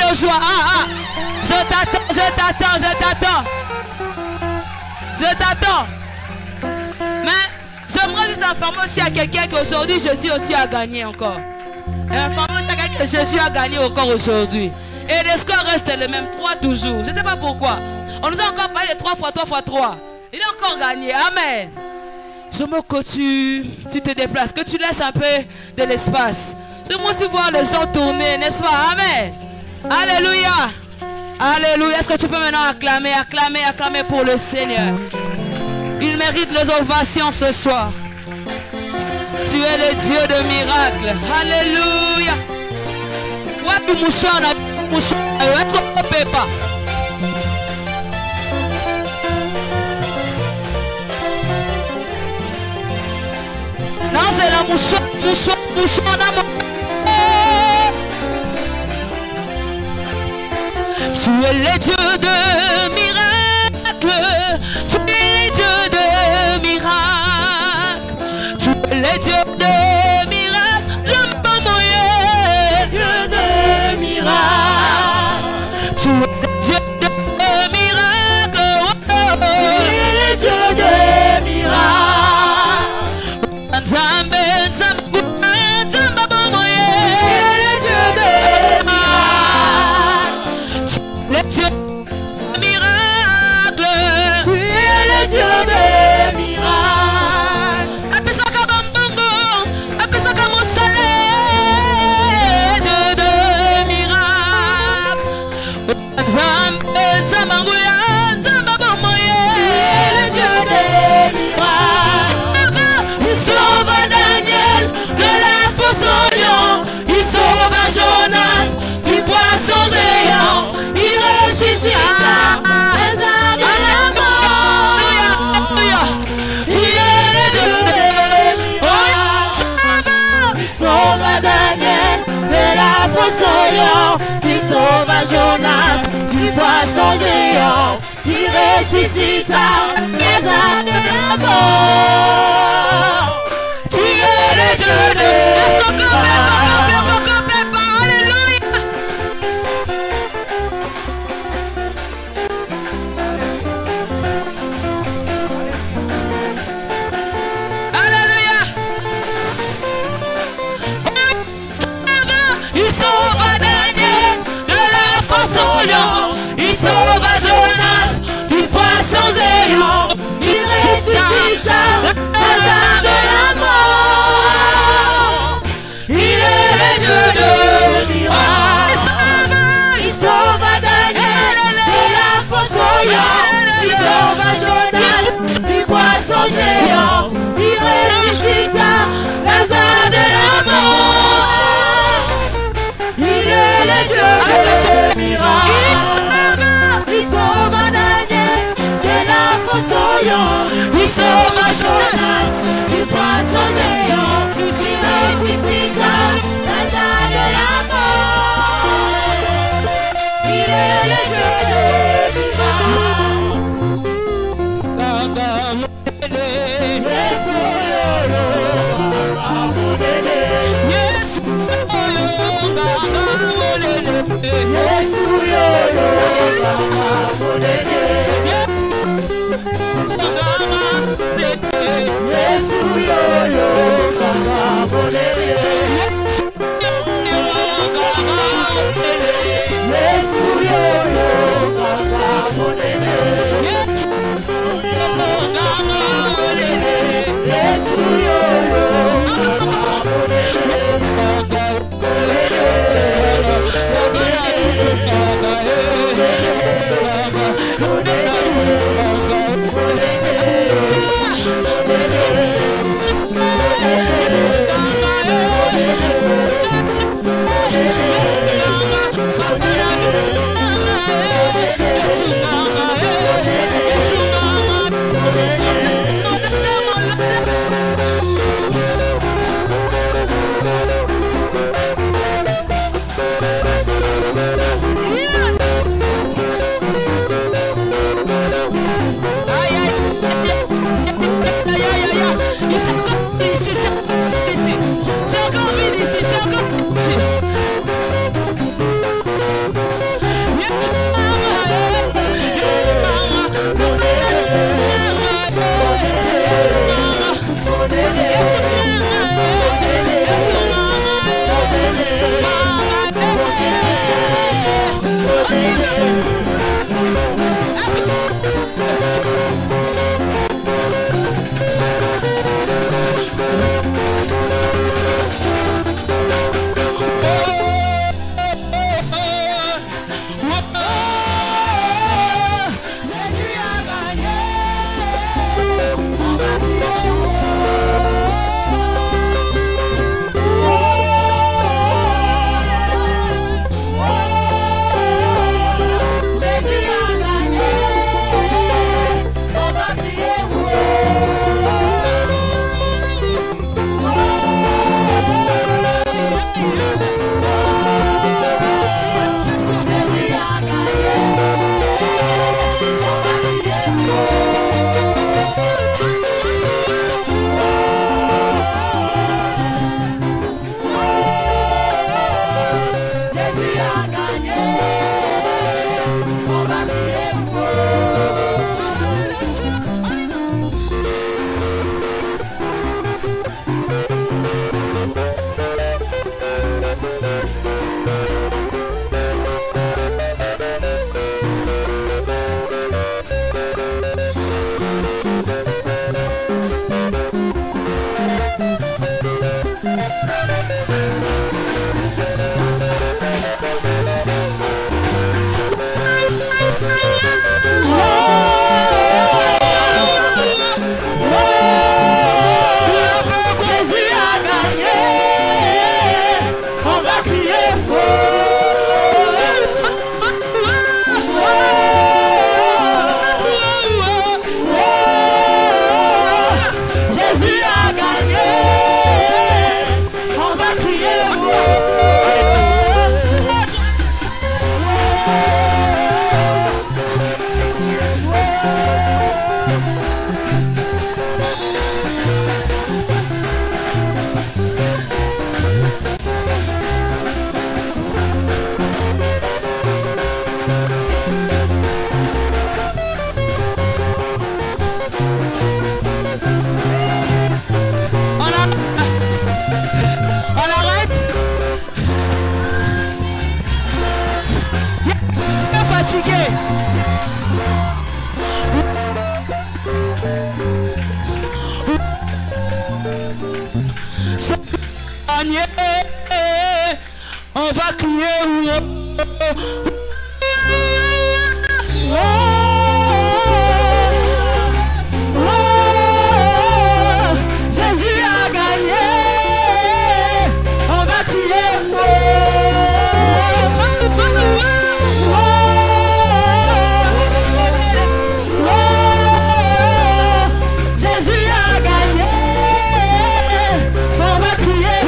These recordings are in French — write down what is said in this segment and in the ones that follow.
aux joies. Je t'attends, je t'attends, je t'attends. Je t'attends. Mais j'aimerais juste informer aussi à quelqu'un qu'aujourd'hui Jésus aussi a gagné encore. Informer aussi à quelqu'un que Jésus a gagné encore aujourd'hui. Et les scores restent les mêmes, 3 toujours. Je ne sais pas pourquoi. On nous a encore parlé de 3 fois 3 fois 3. Il a encore gagné. Amen. Je veux que tu te déplaces, que tu laisses un peu de l'espace. J'aimerais aussi voir les gens tourner, n'est-ce pas? Amen. Alléluia. Alléluia. Est-ce que tu peux maintenant acclamer, acclamer, acclamer pour le Seigneur? Il mérite les ovations ce soir. Tu es le Dieu de miracles. Alléluia. Wapi mouchana, mouchana, est-ce qu'on ne peut pas? Non, c'est la mouchana. Tu es le Dieu de miracles. Tu es le Dieu de miracles. Tu es le Dieu de miracles. Le Dieu de miracles. Tu es le Dieu de miracles. Tu es le Dieu de miracles. Nzambe, Nzambe, Nzambe, le Dieu de miracles. Le Dieu de miracles. Tu es le Dieu de miracles. Apesaka bambongo, apesaka mosale, Dieu de miracles. Nzambe, Nzambe, Nzambe, le Dieu de miracles. Il sauve Daniel de la fosse au lion. Il sauve Jonas du poisson géant. Il ressuscita les âmes de la mort. Il est le Dieu de miracles. Il sauve Daniel de la fosse au lion. Il sauve Jonas du poisson géant. Il ressuscita les âmes de la mort. Tu es le Dieu de Alléluia. Il sauve Daniel de la fosse au lion. Il sauve Jonas du poisson géant. Il ressuscita les âmes de la mort. Il est le Dieu de miracles. Il sauve Daniel de la fosse au lion. Il sauve Jonas du poisson géant. Il ressuscita les âmes de la mort. Il est le Dieu de miracles. Il sauve Daniel de la fosse au lion. Il sauve Jonas du poisson géant. Il ressuscita les âmes de la mort. Il est le Dieu de miracles. On va crier. Jésus a gagné. On va crier. Jésus a gagné. On va crier.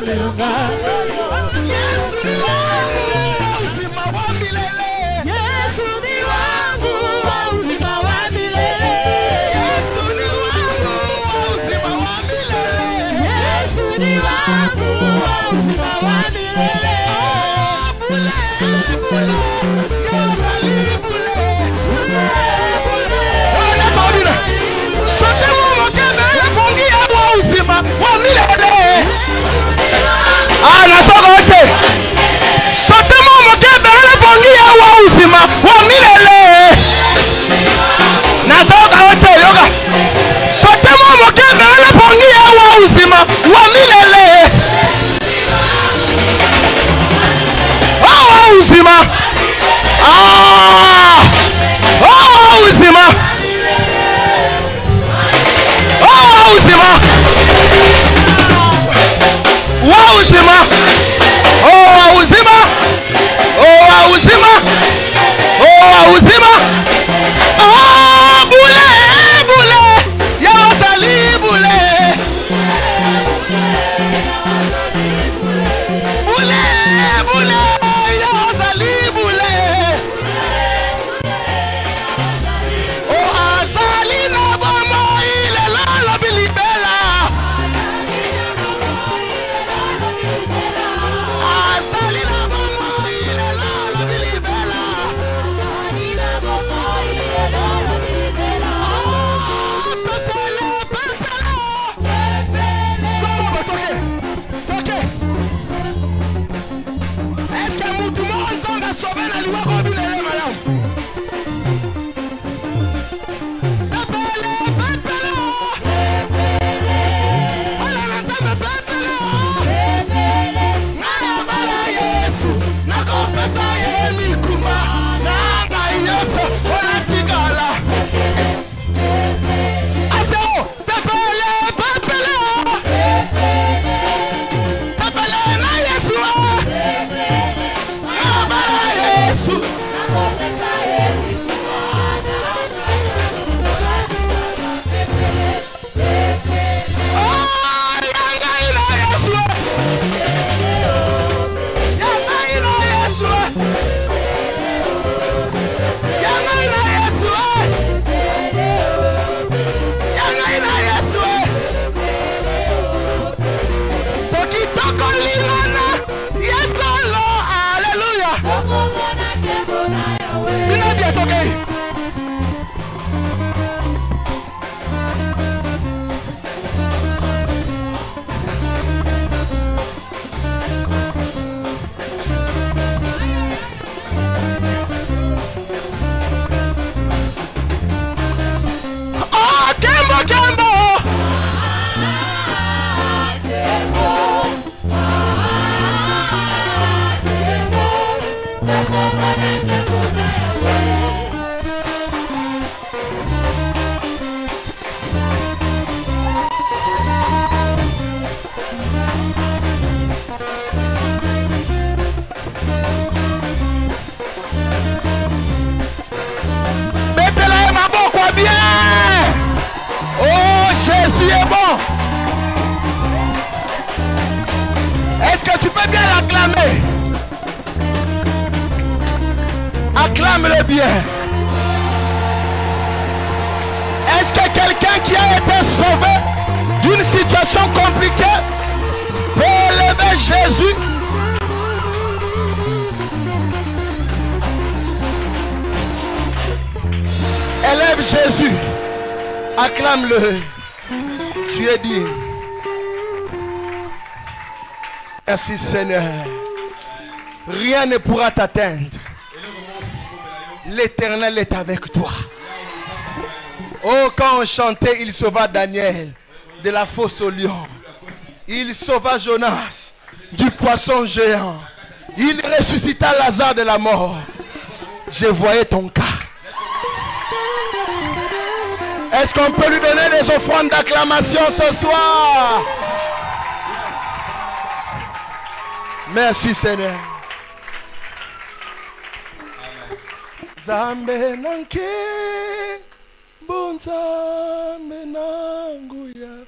miunga. Yesu ni wangu wa uzima wa milele. Yesu ni wangu wa uzima wa milele. Yesu ni wangu wa uzima wa milele. Yesu ni wangu wa uzima wa milele. Bule bule Yosali bule bule bule. Wana kaudina. Sote mumo kebele kungia wa uzima wa milele. Nasoka wote. Sote mumo kebele kungia wa uzima wa milele. Nasoka wote yoga. Sote mumo kebele kungia wa uzima wa milele. Uzima. Uzima. Uzima. Uzima. Uzima. Uzima. Uzima. Bule bule Yosali bule. Bule bule Yosali bule. Azali na bomo ile lalo bilibela. Azali na bomo ile lalo bilibela. Azali na bomo ile lalo bilibela. Pepele pepele. Pepele. Somo toke. Toke. Est-ce que tout le monde s'en va sauver la loi comme il est madame? Pepele pepele. Ala nasema pepele. Pepele. Ngala mala Yesu nakopesa yemi kuma. Nanga Yesu onatigala. Aso pepele pepele. Pepele na Yesu. Ngala mala Yesu nakopesa yemi kuma. Jésus est bon. Est-ce que tu peux bien l'acclamer? Acclame-le bien. Est-ce que quelqu'un qui a été sauvé d'une situation compliquée peut élever Jésus? Élève Jésus. Acclame-le. Tu es digne. Merci Seigneur. Rien ne pourra t'atteindre. L'Éternel est avec toi. Oh, quand on chantait, il sauva Daniel de la fosse au lion. Il sauva Jonas du poisson géant. Il ressuscita Lazare de la mort. Je voyais ton cas. Est-ce qu'on peut lui donner des offrandes d'acclamation ce soir? Merci Seigneur. Zambe nanke bonzambe nanguya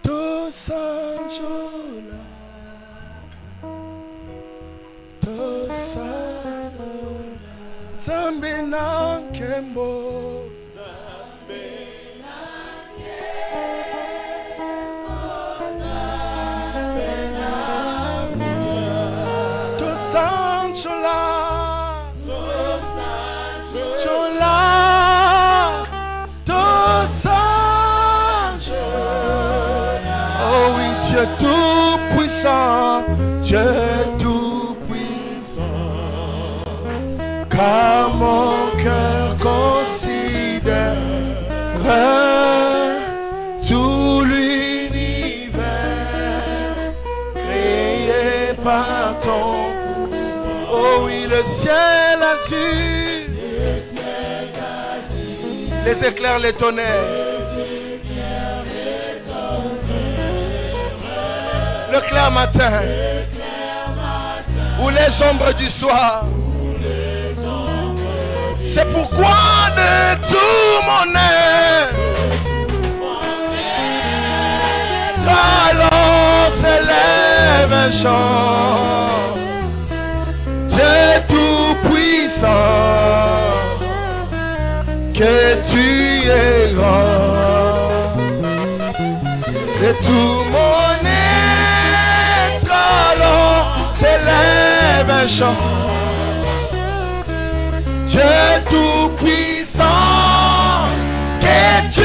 to Tosanjola, Tosanjola, Zambe na nkembo, Zambe na nkembo, Zambe na nkembo, Tosanjola, Tosanjola, Tosanjola. Oh oui, Dieu tout-puissant, Dieu tout-puissant, car mon cœur considère tout l'univers créé par ton pouvoir. Oh oui, le ciel azur, les éclairs, les tonnerres, le clair matin, ou les ombres du soir. C'est pourquoi de tout mon être, alors s'élève un chant. Dieu tout-puissant, que tu es grand, de tout mon être, alors s'élève un chant. Dieu tout-puissant, que tu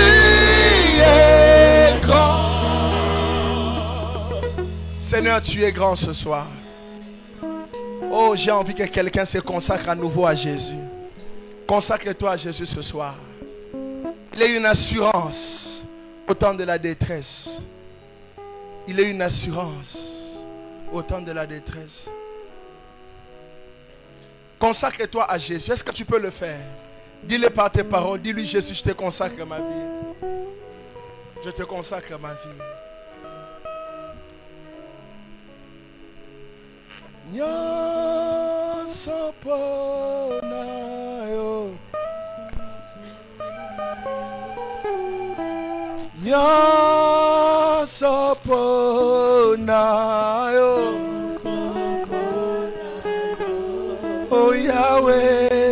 es grand. Seigneur, tu es grand ce soir. Oh, j'ai envie que quelqu'un se consacre à nouveau à Jésus. Consacre-toi à Jésus ce soir. Il est une assurance au temps de la détresse. Il est une assurance au temps de la détresse. Consacre-toi à Jésus. Est-ce que tu peux le faire? Dis-le par tes paroles. Dis-lui, Jésus, je te consacre ma vie. Je te consacre ma vie. Nyosoponayo, Nyosoponayo, oh Yahweh.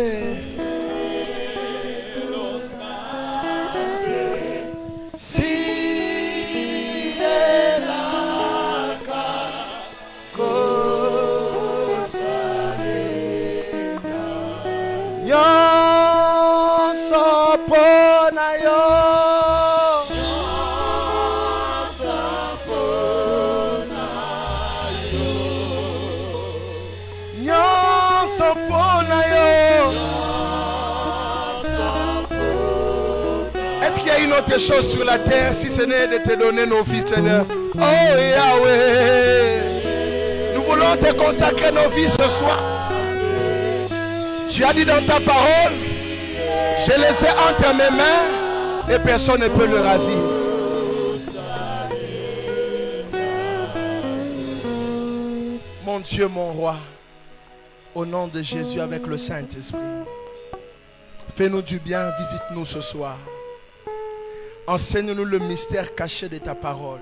Est-ce qu'il y a une autre chose sur la terre si ce n'est de te donner nos vies, Seigneur? Oh Yahweh, nous voulons te consacrer nos vies ce soir. Tu as dit dans ta parole, je les ai entre mes mains et personne ne peut le ravir. Mon Dieu, mon roi, au nom de Jésus avec le Saint-Esprit, fais-nous du bien, visite-nous ce soir. Enseigne-nous le mystère caché de ta parole.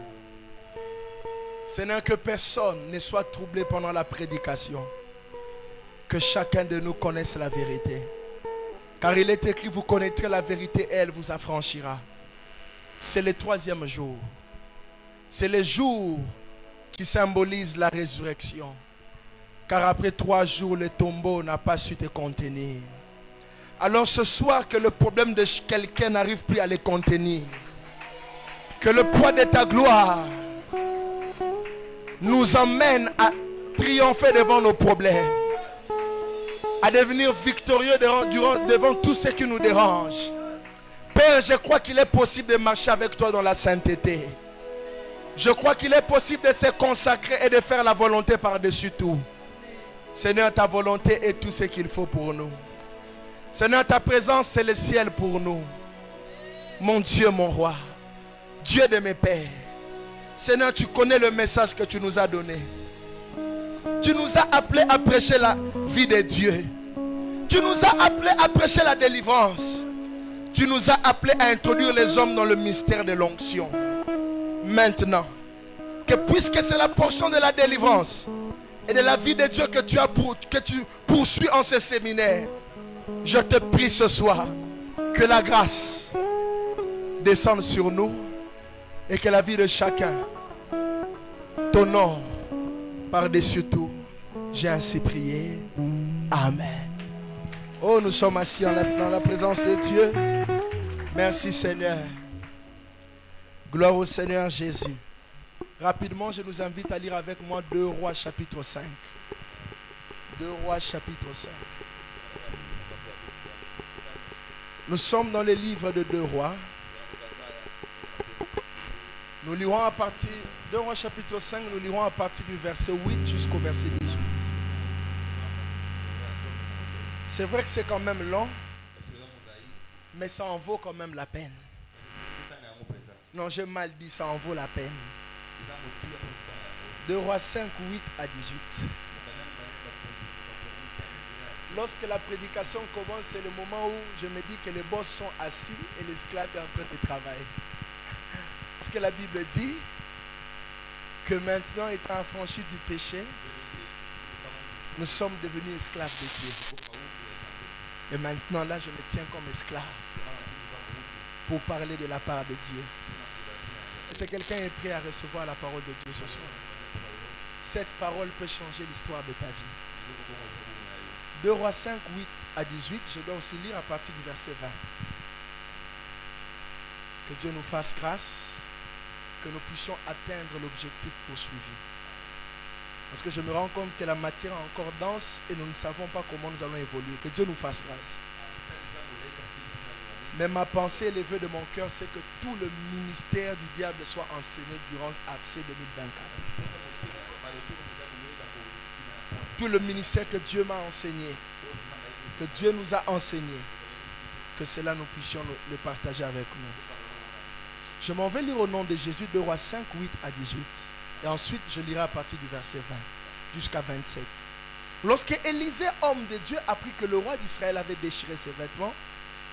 Seigneur, que personne ne soit troublé pendant la prédication. Que chacun de nous connaisse la vérité. Car il est écrit, vous connaîtrez la vérité et elle vous affranchira. C'est le 3e jour. C'est le jour qui symbolise la résurrection. Car après 3 jours, le tombeau n'a pas su te contenir. Alors ce soir, que le problème de quelqu'un n'arrive plus à les contenir. Que le poids de ta gloire nous emmène à triompher devant nos problèmes. À devenir victorieux devant tout ce qui nous dérange. Père, je crois qu'il est possible de marcher avec toi dans la sainteté. Je crois qu'il est possible de se consacrer et de faire la volonté par-dessus tout. Seigneur, ta volonté est tout ce qu'il faut pour nous. Seigneur, ta présence, c'est le ciel pour nous. Mon Dieu, mon roi, Dieu de mes pères. Seigneur, tu connais le message que tu nous as donné. Tu nous as appelés à prêcher la vie de Dieu. Tu nous as appelés à prêcher la délivrance. Tu nous as appelés à introduire les hommes dans le mystère de l'onction. Maintenant, Que puisque c'est la portion de la délivrance et de la vie de Dieu que tu poursuis en ce séminaire, je te prie ce soir que la grâce descende sur nous et que la vie de chacun t'honore par-dessus tout. J'ai ainsi prié. Amen. Oh, nous sommes assis dans la présence de Dieu. Merci Seigneur. Gloire au Seigneur Jésus. Rapidement, je nous invite à lire avec moi 2 Rois chapitre 5. 2 Rois chapitre 5. Nous sommes dans le livre de 2 Rois. Nous lirons à partir, 2 Rois chapitre 5, nous lirons à partir du verset 8 jusqu'au verset 18. C'est vrai que c'est quand même long, mais ça en vaut quand même la peine. Non, j'ai mal dit, ça en vaut la peine. 2 Rois 5, 8 à 18. Lorsque la prédication commence, c'est le moment où je me dis que les boss sont assis et l'esclave est en train de travailler. Parce que la Bible dit que maintenant, étant affranchis du péché, nous sommes devenus esclaves de Dieu. Et maintenant, là, je me tiens comme esclave pour parler de la part de Dieu. Est-ce que quelqu'un est prêt à recevoir la parole de Dieu ce soir? Cette parole peut changer l'histoire de ta vie. 2 Rois 5, 8 à 18, je dois aussi lire à partir du verset 20. Que Dieu nous fasse grâce, que nous puissions atteindre l'objectif poursuivi. Parce que je me rends compte que la matière est encore dense et nous ne savons pas comment nous allons évoluer. Que Dieu nous fasse grâce. Mais ma pensée, le vœu de mon cœur, c'est que tout le ministère du diable soit enseigné durant AC 2024. Tout le ministère que Dieu m'a enseigné, que Dieu nous a enseigné, que cela nous puissions le partager avec nous. Je m'en vais lire au nom de Jésus 2 Rois 5, 8 à 18. Et ensuite, je lirai à partir du verset 20 jusqu'à 27. Lorsque Élisée, homme de Dieu, apprit que le roi d'Israël avait déchiré ses vêtements,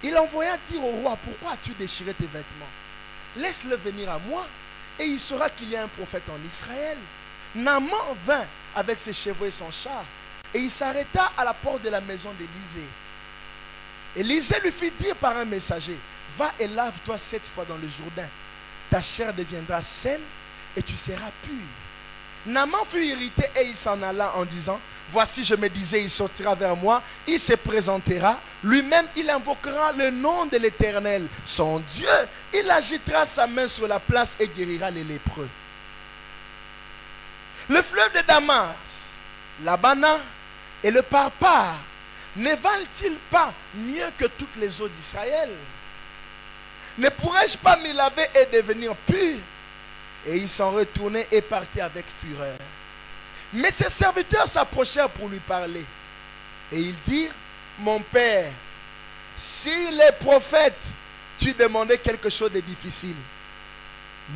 il envoya dire au roi, pourquoi as-tu déchiré tes vêtements? Laisse-le venir à moi et il saura qu'il y a un prophète en Israël. Naaman vint avec ses chevaux et son char et il s'arrêta à la porte de la maison d'Élisée. Élisée lui fit dire par un messager, va et lave-toi 7 fois dans le Jourdain. Ta chair deviendra saine et tu seras pur. Naaman fut irrité et il s'en alla en disant, voici je me disais, il sortira vers moi, il se présentera, lui-même il invoquera le nom de l'Éternel, son Dieu, il agitera sa main sur la place et guérira les lépreux. Le fleuve de Damas, l'Abana et le Parpar ne valent-ils pas mieux que toutes les eaux d'Israël? Ne pourrais-je pas m'y laver et devenir pur? Et ils s'en retournaient et partaient avec fureur. Mais ses serviteurs s'approchèrent pour lui parler. Et ils dirent, mon père, si les prophètes tu demandais quelque chose de difficile,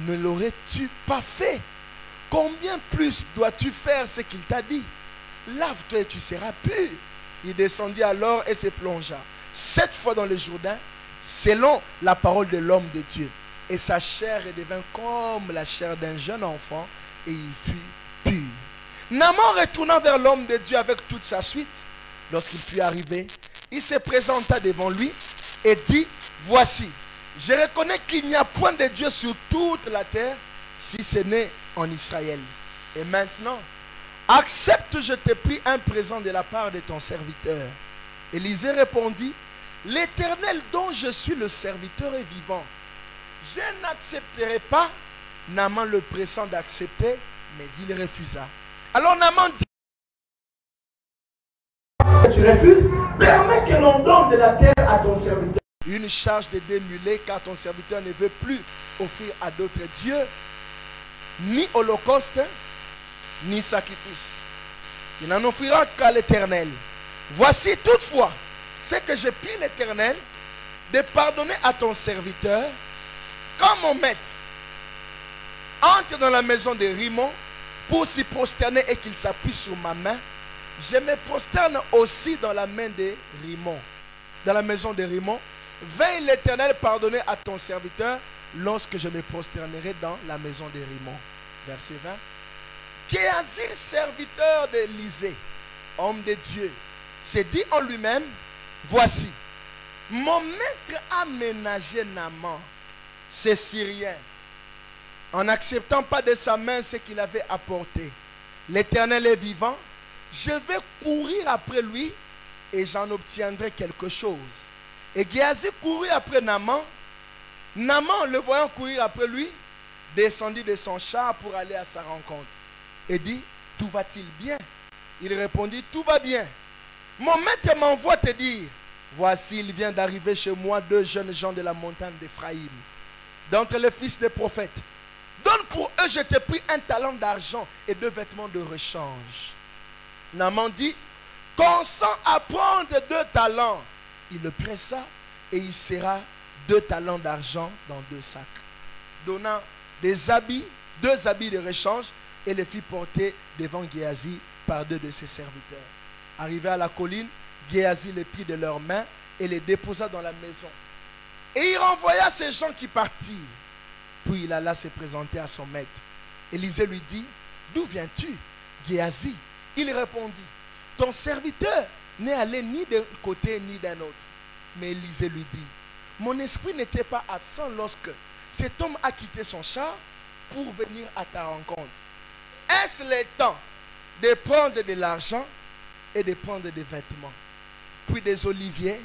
ne l'aurais-tu pas fait? Combien plus dois-tu faire ce qu'il t'a dit? Lave-toi et tu seras pur. Il descendit alors et se plongea 7 fois dans le Jourdain, selon la parole de l'homme de Dieu. Et sa chair redevint comme la chair d'un jeune enfant, et il fut pur. Naaman retourna vers l'homme de Dieu avec toute sa suite. Lorsqu'il fut arrivé, il se présenta devant lui et dit, voici, je reconnais qu'il n'y a point de Dieu sur toute la terre, si ce n'est en Israël. Et maintenant, accepte, je te prie, un présent de la part de ton serviteur. Élisée répondit, l'Éternel dont je suis le serviteur est vivant. Je n'accepterai pas. Naaman le pressant d'accepter, mais il refusa. Alors Naaman dit, tu refuses, permets que l'on donne de la terre à ton serviteur. Une charge de démulé, car ton serviteur ne veut plus offrir à d'autres dieux ni holocauste, ni sacrifice. Il n'en offrira qu'à l'Éternel. Voici toutefois ce que je prie l'Éternel de pardonner à ton serviteur. Quand mon maître entre dans la maison de Rimon pour s'y prosterner et qu'il s'appuie sur ma main, je me prosterne aussi dans la main de Rimon, dans la maison de Rimon. Veuille l'Éternel pardonner à ton serviteur lorsque je me prosternerai dans la maison de Rimon. verset 20. Géasi, serviteur d'Élisée, homme de Dieu, s'est dit en lui-même, voici, mon maître a ménagé Naaman, ce Syrien, en n'acceptant pas de sa main ce qu'il avait apporté. L'Éternel est vivant, je vais courir après lui et j'en obtiendrai quelque chose. Et Géasi courut après Naaman. Naaman, le voyant courir après lui, descendit de son char pour aller à sa rencontre. Et dit, tout va-t-il bien? Il répondit, tout va bien. Mon maître m'envoie te dire, voici, il vient d'arriver chez moi 2 jeunes gens de la montagne d'Éphraïm, d'entre les fils des prophètes. Donne pour eux, je t'ai pris 1 talent d'argent et 2 vêtements de rechange. Naaman dit, consent à prendre 2 talents. Il le pressa et il serra 2 talents d'argent dans 2 sacs, donnant des habits, 2 habits de rechange, et les fit porter devant Géasi par 2 de ses serviteurs. Arrivé à la colline, Géasi les prit de leurs mains et les déposa dans la maison. Et il renvoya ces gens qui partirent. Puis il alla se présenter à son maître. Élisée lui dit, d'où viens-tu, Géasi? Il répondit, ton serviteur n'est allé ni d'un côté ni d'un autre. Mais Élisée lui dit, mon esprit n'était pas absent lorsque cet homme a quitté son char pour venir à ta rencontre. Est-ce le temps de prendre de l'argent et de prendre des vêtements, puis des oliviers,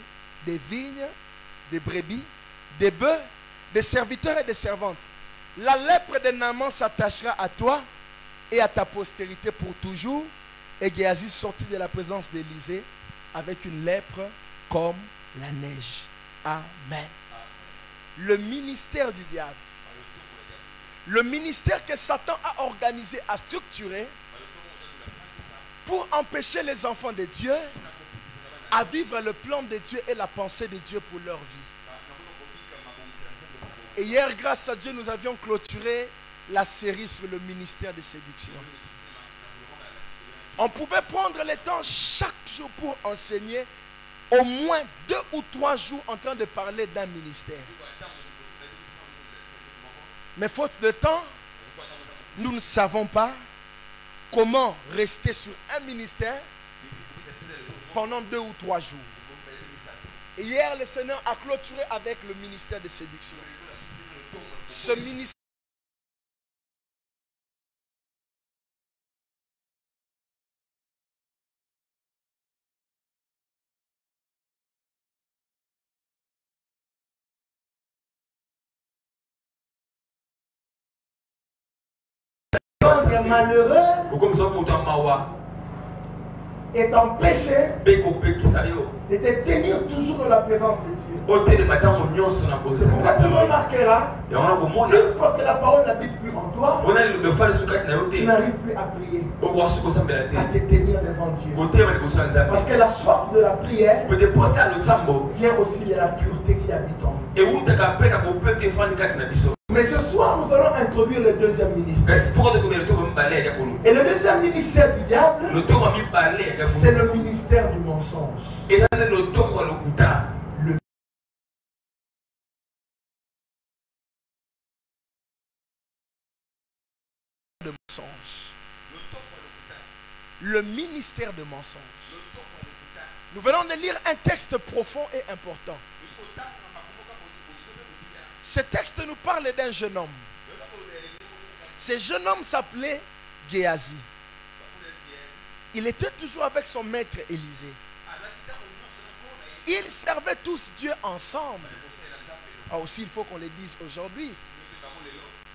des vignes, des brebis, des bœufs, des serviteurs et des servantes? La lèpre de Naaman s'attachera à toi et à ta postérité pour toujours. Et Géasi sortit de la présence d'Élisée avec une lèpre comme la neige. Amen. Le ministère du diable, le ministère que Satan a organisé, a structuré pour empêcher les enfants de Dieu à vivre le plan de Dieu et la pensée de Dieu pour leur vie. Et hier, grâce à Dieu, nous avions clôturé la série sur le ministère de séduction. On pouvait prendre le temps chaque jour pour enseigner au moins 2 ou 3 jours en train de parler d'un ministère. Mais faute de temps, nous ne savons pas comment rester sur un ministère pendant 2 ou 3 jours. Et hier, le Seigneur a clôturé avec le ministère de séduction. Ce ministère malheureux est empêché de te tenir toujours dans la présence de Dieu. C'est pourquoi tu remarqueras, une fois que la parole n'habite plus en toi, tu n'arrives plus à prier, à te tenir devant Dieu. Parce que la soif de la prière vient aussi de la pureté qui habite en nous. Mais ce soir, nous allons introduire le deuxième ministère. Et le deuxième ministère du diable, c'est le ministère du mensonge. Le ministère de mensonge. Nous venons de lire un texte profond et important. Ce texte nous parle d'un jeune homme. Ce jeune homme s'appelait Géasi. Il était toujours avec son maître Élisée. Ils servaient tous Dieu ensemble. Aussi, il faut qu'on le dise aujourd'hui.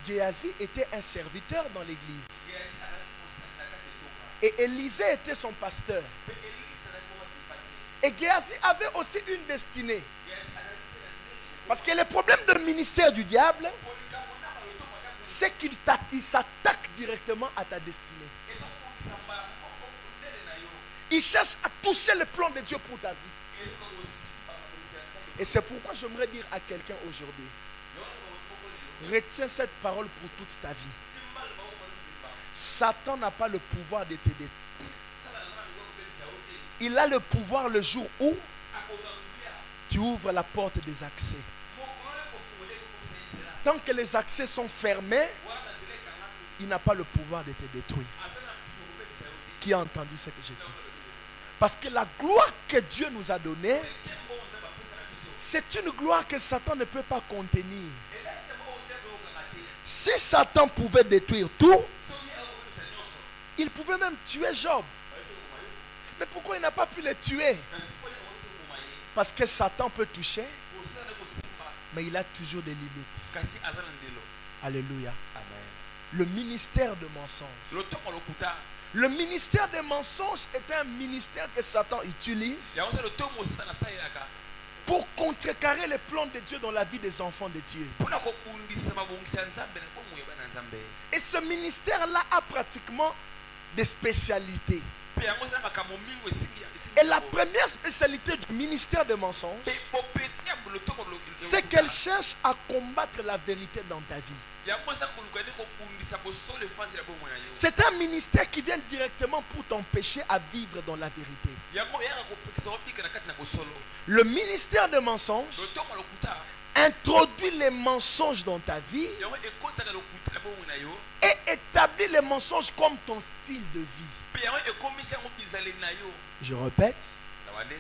Géasi était un serviteur dans l'église. Et Élisée était son pasteur. Et Géasi avait aussi une destinée. Parce que le problème du ministère du diable, c'est qu'il s'attaque directement à ta destinée. Il cherche à toucher le plan de Dieu pour ta vie. Et c'est pourquoi j'aimerais dire à quelqu'un aujourd'hui, retiens cette parole pour toute ta vie. Satan n'a pas le pouvoir de t'aider. Il a le pouvoir le jour où tu ouvres la porte des accès. Tant que les accès sont fermés, il n'a pas le pouvoir de te détruire. Qui a entendu ce que j'ai dit? Parce que la gloire que Dieu nous a donnée, c'est une gloire que Satan ne peut pas contenir. Si Satan pouvait détruire tout, il pouvait même tuer Job. Mais pourquoi il n'a pas pu le tuer? Parce que Satan peut toucher, mais il a toujours des limites. Alléluia. Le ministère de mensonges. Le ministère des mensonges est un ministère que Satan utilise pour contrecarrer les plans de Dieu dans la vie des enfants de Dieu. Et ce ministère-là a pratiquement des spécialités. Et la première spécialité du ministère des mensonges, c'est qu'elle cherche à combattre la vérité dans ta vie. C'est un ministère qui vient directement pour t'empêcher à vivre dans la vérité. Le ministère des mensonges introduit les mensonges dans ta vie et établit les mensonges comme ton style de vie. Je répète,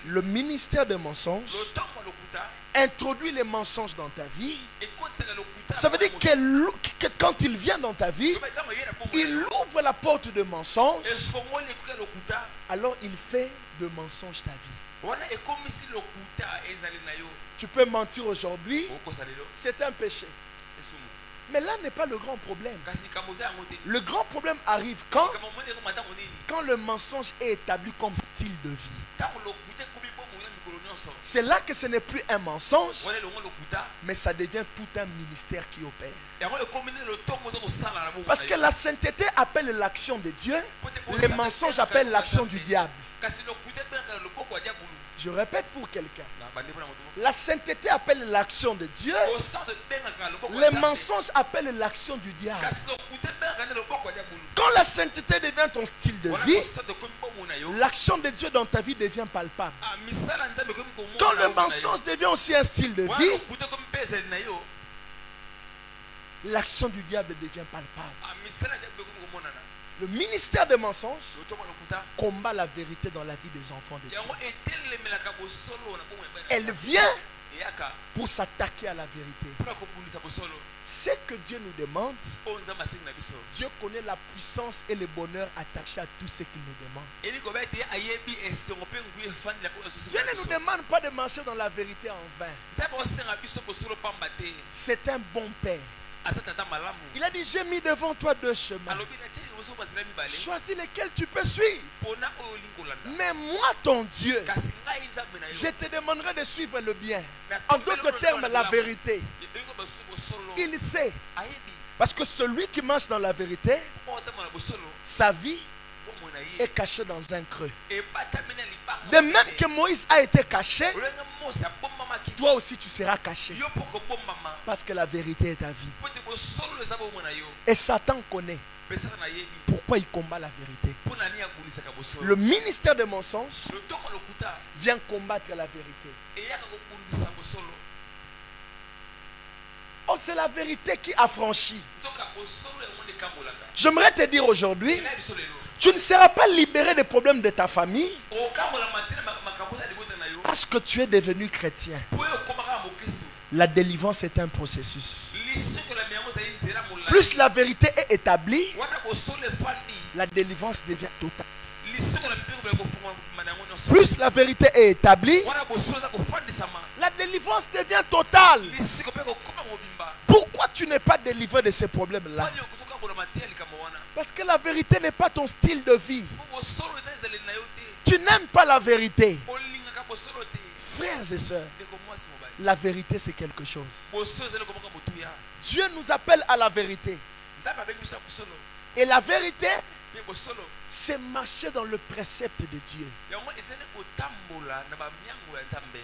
le ministère des mensonges introduit les mensonges dans ta vie. Ça veut dire que quand il vient dans ta vie, il ouvre la porte de mensonges. Alors il fait de mensonges ta vie. Tu peux mentir aujourd'hui, c'est un péché. Mais là n'est pas le grand problème. Le grand problème arrive quand le mensonge est établi comme style de vie. C'est là que ce n'est plus un mensonge, mais ça devient tout un ministère qui opère. Parce que la sainteté appelle l'action de Dieu, les mensonges appellent l'action du diable. Je répète pour quelqu'un. La sainteté appelle l'action de Dieu, les mensonges appellent l'action du diable. Quand la sainteté devient ton style de vie, l'action de Dieu dans ta vie devient palpable. Quand le mensonge devient aussi un style de vie, l'action du diable devient palpable. Le ministère des mensonges combat la vérité dans la vie des enfants de Dieu. Elle vient pour s'attaquer à la vérité. Ce que Dieu nous demande, Dieu connaît la puissance et le bonheur attachés à tout ce qu'il nous demande. Dieu ne nous demande pas de marcher dans la vérité en vain. C'est un bon père. Il a dit, j'ai mis devant toi deux chemins. Choisis lesquels tu peux suivre. Mais moi, ton Dieu, je te demanderai de suivre le bien. En d'autres termes, la vérité. Il sait. Parce que celui qui marche dans la vérité, sa vie est cachée dans un creux. De même que Moïse a été caché, toi aussi tu seras caché. Parce que la vérité est ta vie. Et Satan connaît pourquoi il combat la vérité. Le ministère des mensonges vient combattre la vérité. Oh, c'est la vérité qui affranchit. J'aimerais te dire aujourd'hui, tu ne seras pas libéré des problèmes de ta famille parce que tu es devenu chrétien. La délivrance est un processus. Plus la vérité est établie, la délivrance devient totale. Plus la vérité est établie, la délivrance devient totale. Pourquoi tu n'es pas délivré de ces problèmes-là? Parce que la vérité n'est pas ton style de vie. Tu n'aimes pas la vérité. Frères et sœurs, la vérité c'est quelque chose. Dieu nous appelle à la vérité. Et la vérité, c'est marcher dans le précepte de Dieu.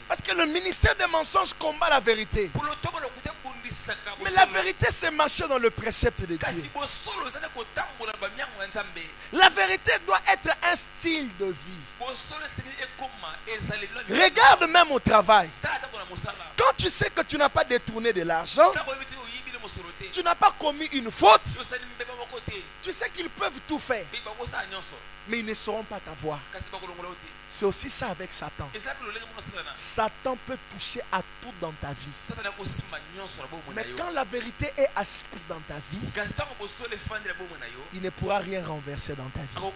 Parce que le ministère des mensonges combat la vérité. Mais la vérité, c'est marcher dans le précepte de Dieu. La vérité doit être un style de vie. Regarde même au travail. Quand tu sais que tu n'as pas détourné de l'argent, Tu n'as pas commis une faute. Tu sais qu'ils peuvent tout faire, mais ils ne sauront pas t'avoir. C'est aussi ça avec Satan. Satan peut toucher à tout dans ta vie. Mais quand la vérité est assise dans ta vie, il ne pourra rien renverser dans ta vie.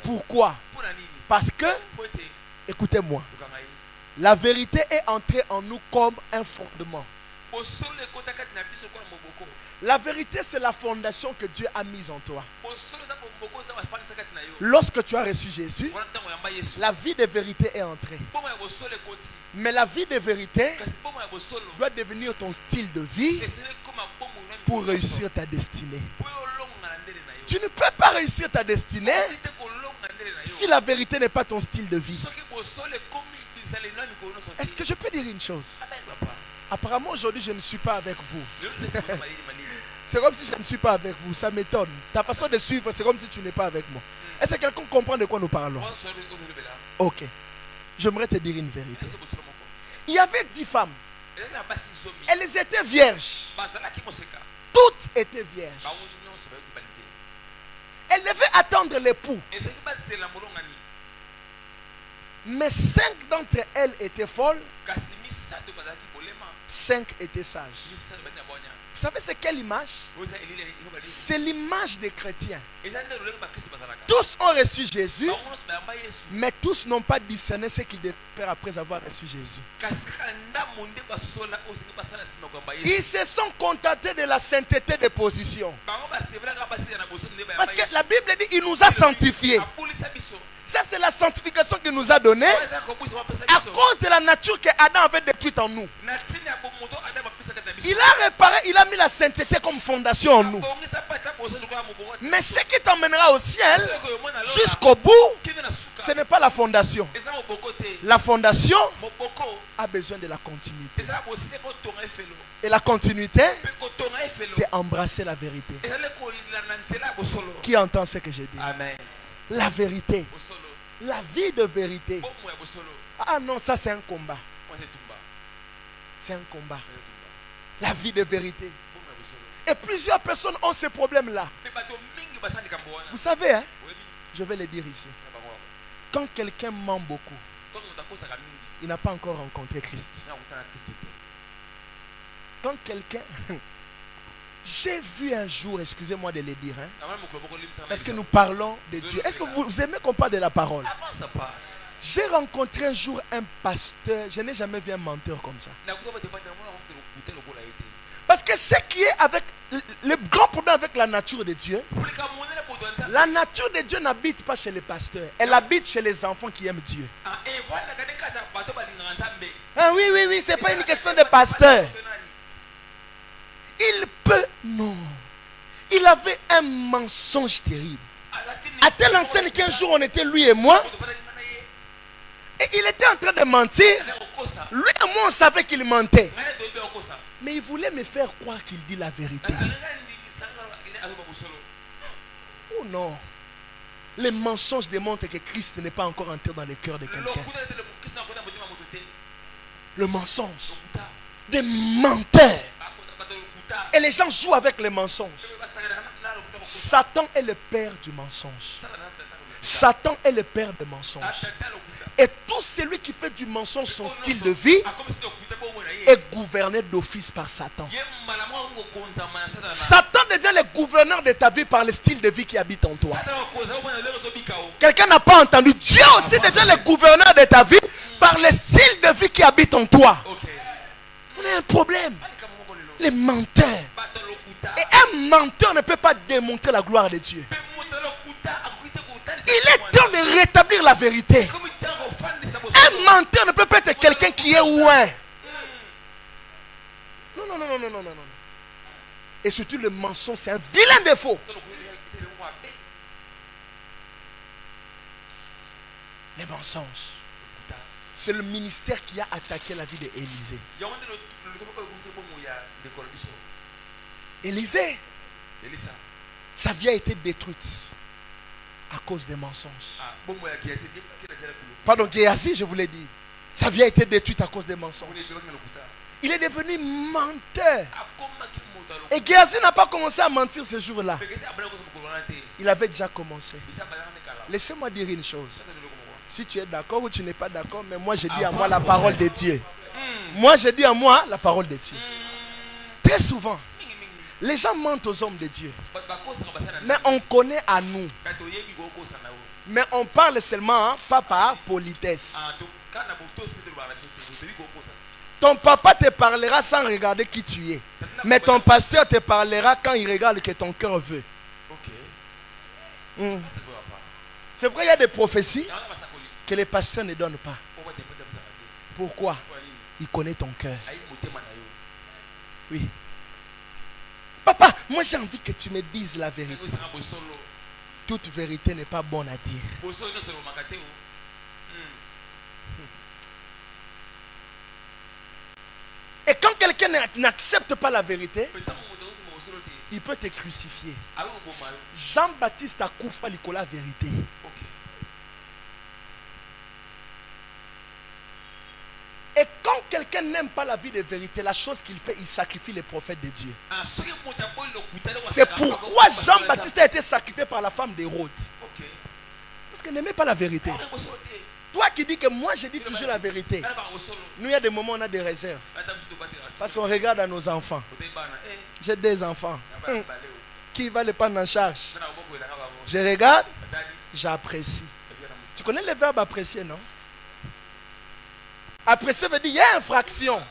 Pourquoi? Parce que, écoutez-moi, la vérité est entrée en nous comme un fondement. La vérité, c'est la fondation que Dieu a mise en toi. Lorsque tu as reçu Jésus, la vie de vérité est entrée. Mais la vie de vérité doit devenir ton style de vie pour réussir ta destinée. Tu ne peux pas réussir ta destinée si la vérité n'est pas ton style de vie. Est-ce que je peux dire une chose? Apparemment aujourd'hui je ne suis pas avec vous. C'est comme si je ne suis pas avec vous. Ça m'étonne. Ta façon de suivre, c'est comme si tu n'es pas avec moi. Est-ce que quelqu'un comprend de quoi nous parlons? Ok. J'aimerais te dire une vérité. Il y avait 10 femmes. Elles étaient vierges. Toutes étaient vierges. Elles devaient attendre l'époux. Mais 5 d'entre elles étaient folles. 5 étaient sages. Vous savez c'est quelle image? C'est l'image des chrétiens. Tous ont reçu Jésus, mais tous n'ont pas discerné ce qu'ils devaient faire après avoir reçu Jésus. Ils se sont contentés de la sainteté des positions. Parce que la Bible dit il nous a sanctifiés. Ça c'est la sanctification qu'il nous a donnée à cause de la nature que Adam avait détruite en nous. Il a réparé, il a mis la sainteté comme fondation en nous. Mais ce qui t'emmènera au ciel jusqu'au bout, ce n'est pas la fondation. La fondation a besoin de la continuité. Et la continuité, c'est embrasser la vérité. Qui entend ce que j'ai dit? Amen. La vérité. La vie de vérité. Ah non, ça c'est un combat. C'est un combat. La vie de vérité. Et plusieurs personnes ont ce problème-là. Vous savez, hein? Je vais le dire ici. Quand quelqu'un ment beaucoup, il n'a pas encore rencontré Christ. Quand quelqu'un... J'ai vu un jour, excusez-moi de le dire, hein, parce que nous parlons de Dieu. Est-ce que vous aimez qu'on parle de la parole? J'ai rencontré un jour un pasteur. Je n'ai jamais vu un menteur comme ça. Parce que ce qui est avec le grand problème avec la nature de Dieu, la nature de Dieu n'habite pas chez les pasteurs. Elle habite chez les enfants qui aiment Dieu. Ah oui, oui, oui, c'est pas une question de pasteur. Il peut, non. Il avait un mensonge terrible. À telle enseigne qu'un jour on était lui et moi. Et il était en train de mentir. Lui et moi on savait qu'il mentait. Mais il voulait me faire croire qu'il dit la vérité. Oh non. Les mensonges démontrent que Christ n'est pas encore entré dans le cœur de quelqu'un. Le mensonge. Des menteurs. Et les gens jouent avec les mensonges. Satan est le père du mensonge. Satan est le père des mensonges. Et tout celui qui fait du mensonge son style de vie est gouverné d'office par Satan. Satan devient le gouverneur de ta vie par le style de vie qui habite en toi. Quelqu'un n'a pas entendu? Dieu aussi devient le gouverneur de ta vie par le style de vie qui habite en toi. On a un problème. Les menteurs. Et un menteur ne peut pas démontrer la gloire de Dieu. Il est temps de rétablir la vérité. Un menteur ne peut pas être quelqu'un qui est ouin. Non, non, non, non, non, non, non. Et surtout le mensonge, c'est un vilain défaut. Les mensonges. C'est le ministère qui a attaqué la vie d'Élisée. Élisée, sa vie a été détruite à cause des mensonges. Pardon, Géasi, je voulais dire. Sa vie a été détruite à cause des mensonges. Il est devenu menteur. Et Géasi n'a pas commencé à mentir ce jour-là. Il avait déjà commencé. Laissez-moi dire une chose. Si tu es d'accord ou tu n'es pas d'accord, mais moi je dis à moi la parole de Dieu. Moi je dis à moi la parole de Dieu. Très souvent, les gens mentent aux hommes de Dieu. Mais on connaît à nous. Mais on parle seulement, hein, pas par politesse. Ton papa te parlera sans regarder qui tu es. Mais ton pasteur te parlera quand il regarde que ton cœur veut. C'est vrai, il y a des prophéties que les pasteurs ne donnent pas. Pourquoi? Il connaît ton cœur. Oui. Papa, moi j'ai envie que tu me dises la vérité. Toute vérité n'est pas bonne à dire. Et quand quelqu'un n'accepte pas la vérité, il peut te crucifier. Jean-Baptiste a Koufa Likola vérité. Et quand quelqu'un n'aime pas la vie de vérité, la chose qu'il fait, il sacrifie les prophètes de Dieu. C'est pourquoi Jean-Baptiste a été sacrifié par la femme d'Hérode. Parce qu'elle n'aimait pas la vérité. Toi qui dis que moi je dis toujours la vérité. Nous il y a des moments où on a des réserves. Parce qu'on regarde à nos enfants. J'ai des enfants. Qui va les prendre en charge? Je regarde, j'apprécie. Tu connais le verbe apprécier, non? Apprécier veut dire il y a infraction.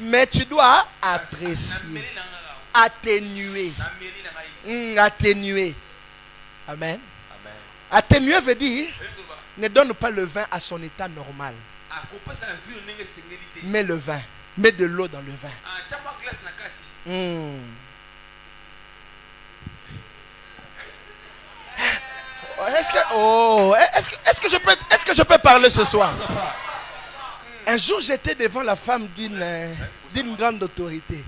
Mais tu dois apprécier. Atténuer. Atténuer. Amen. Atténuer veut dire ne donne pas le vin à son état normal. Mets le vin. Mets de l'eau dans le vin. Est-ce que je peux parler ce soir? Un jour, j'étais devant la femme d'une grande autorité.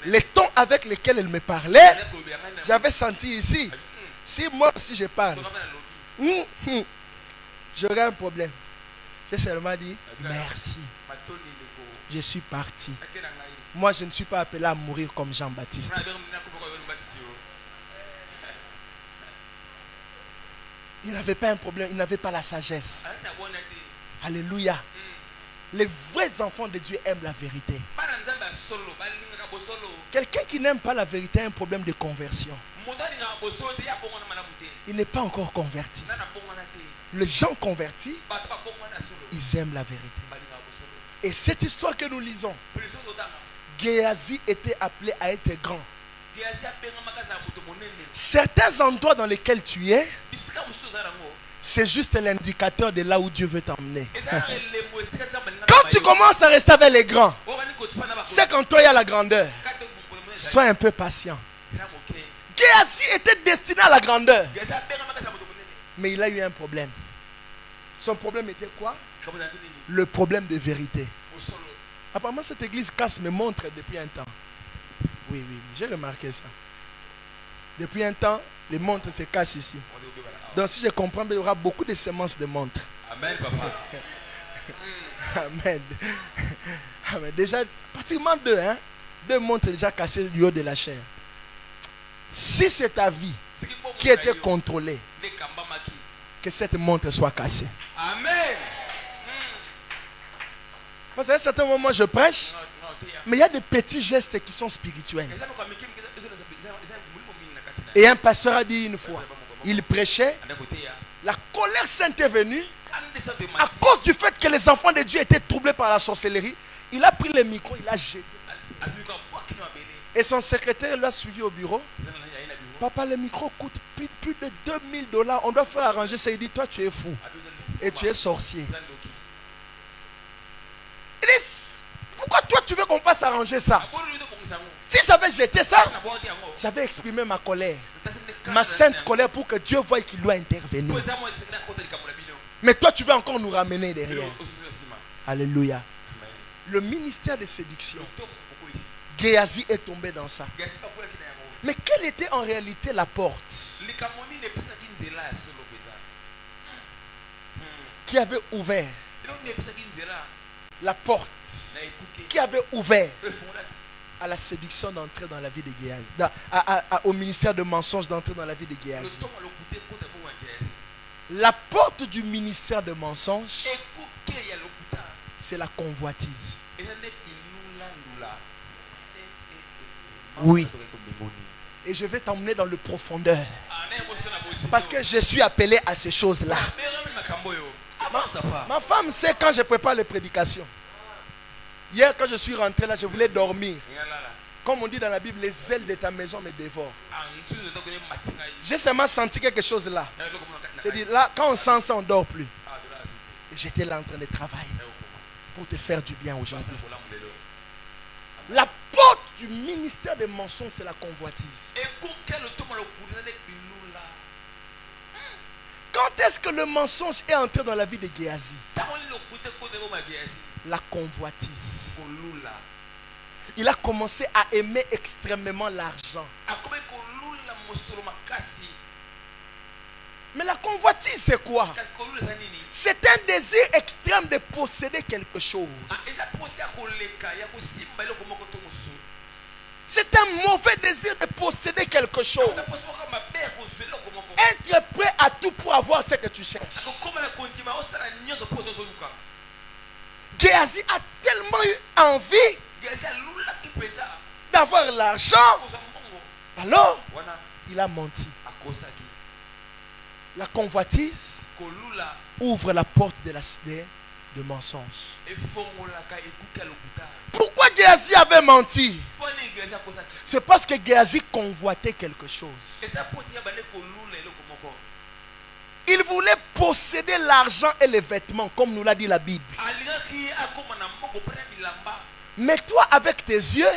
Les tons avec lesquels elle me parlait, j'avais senti ici. Si moi aussi je parle, j'aurais un problème. J'ai seulement dit merci. Je suis parti. Moi, je ne suis pas appelé à mourir comme Jean-Baptiste. Il n'avait pas un problème, il n'avait pas la sagesse. Alléluia. Les vrais enfants de Dieu aiment la vérité. Quelqu'un qui n'aime pas la vérité a un problème de conversion. Il n'est pas encore converti. Les gens convertis, ils aiment la vérité. Et cette histoire que nous lisons, Géasi était appelé à être grand. Certains endroits dans lesquels tu es, c'est juste l'indicateur de là où Dieu veut t'emmener. Quand tu commences à rester avec les grands, c'est quand toi il y a la grandeur. Sois un peu patient. Géasi était destiné à la grandeur. Mais il a eu un problème. Son problème était quoi? Le problème de vérité. Apparemment cette église casse mes montres depuis un temps. Oui, j'ai remarqué ça. Depuis un temps, les montres se cassent ici. Donc si je comprends, il y aura beaucoup de semences de montres. Amen, papa. Amen. Amen. Déjà, pratiquement deux montres déjà cassées du haut de la chair. Si c'est ta vie qui était contrôlée, que cette montre soit cassée. Amen. Parce qu'à un certain moment, je prêche, mais il y a des petits gestes qui sont spirituels. Et un pasteur a dit une fois, il prêchait, la colère sainte est venue, à cause du fait que les enfants de Dieu étaient troublés par la sorcellerie. Il a pris le micro, il a jeté. Et son secrétaire l'a suivi au bureau. Papa, le micro coûte plus de $2000. On doit faire arranger ça. Il dit, toi tu es fou. Et tu es sorcier. Il dit, pourquoi toi tu veux qu'on fasse arranger ça? Si j'avais jeté ça, j'avais exprimé ma colère. Ma sainte colère pour que Dieu voie qu'il doit intervenir. Mais toi tu veux encore nous ramener derrière. Alléluia. Le ministère de séduction. Géasi est tombé dans ça. Mais quelle était en réalité la porte qui avait ouvert La porte qui avait ouvert à la séduction d'entrer dans la vie de Géhazi, au ministère de mensonges d'entrer dans la vie de Géhazi. La porte du ministère de mensonges, c'est la convoitise. Oui. Et je vais t'emmener dans le profondeur. Parce que je suis appelé à ces choses-là. Ma femme sait quand je prépare les prédications. Hier, quand je suis rentré là, je voulais dormir. Comme on dit dans la Bible, les ailes de ta maison me dévorent. J'ai seulement senti quelque chose là. J'ai dit, là, quand on sent ça, on ne dort plus. Et j'étais là en train de travailler pour te faire du bien aujourd'hui. La porte du ministère des mensonges, c'est la convoitise. Quand est-ce que le mensonge est entré dans la vie de Géhazi? La convoitise. Il a commencé à aimer extrêmement l'argent. Mais la convoitise, c'est quoi? C'est un désir extrême de posséder quelque chose. C'est un mauvais désir de posséder quelque chose. Être prêt à tout pour avoir ce que tu cherches. Géhazi a tellement eu envie d'avoir l'argent. Alors, il a menti. La convoitise ouvre la porte de mensonges. Pourquoi Géhazi avait menti? C'est parce que Géhazi convoitait quelque chose. Il voulait posséder l'argent et les vêtements, comme nous l'a dit la Bible. Mais toi, avec tes yeux,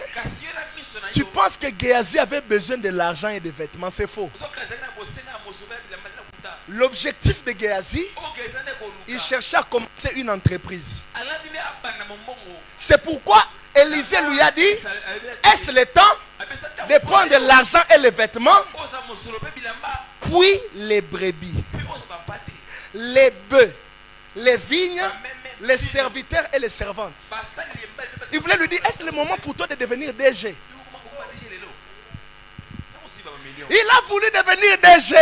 tu penses que Géhazi avait besoin de l'argent et des vêtements. C'est faux. L'objectif de Géhazi, il cherchait à commencer une entreprise. C'est pourquoi Élisée lui a dit, est-ce le temps de prendre l'argent et les vêtements, puis les brebis, les bœufs, les vignes, les serviteurs et les servantes. Il voulait lui dire, est-ce le moment pour toi de devenir DG? Il a voulu devenir DG.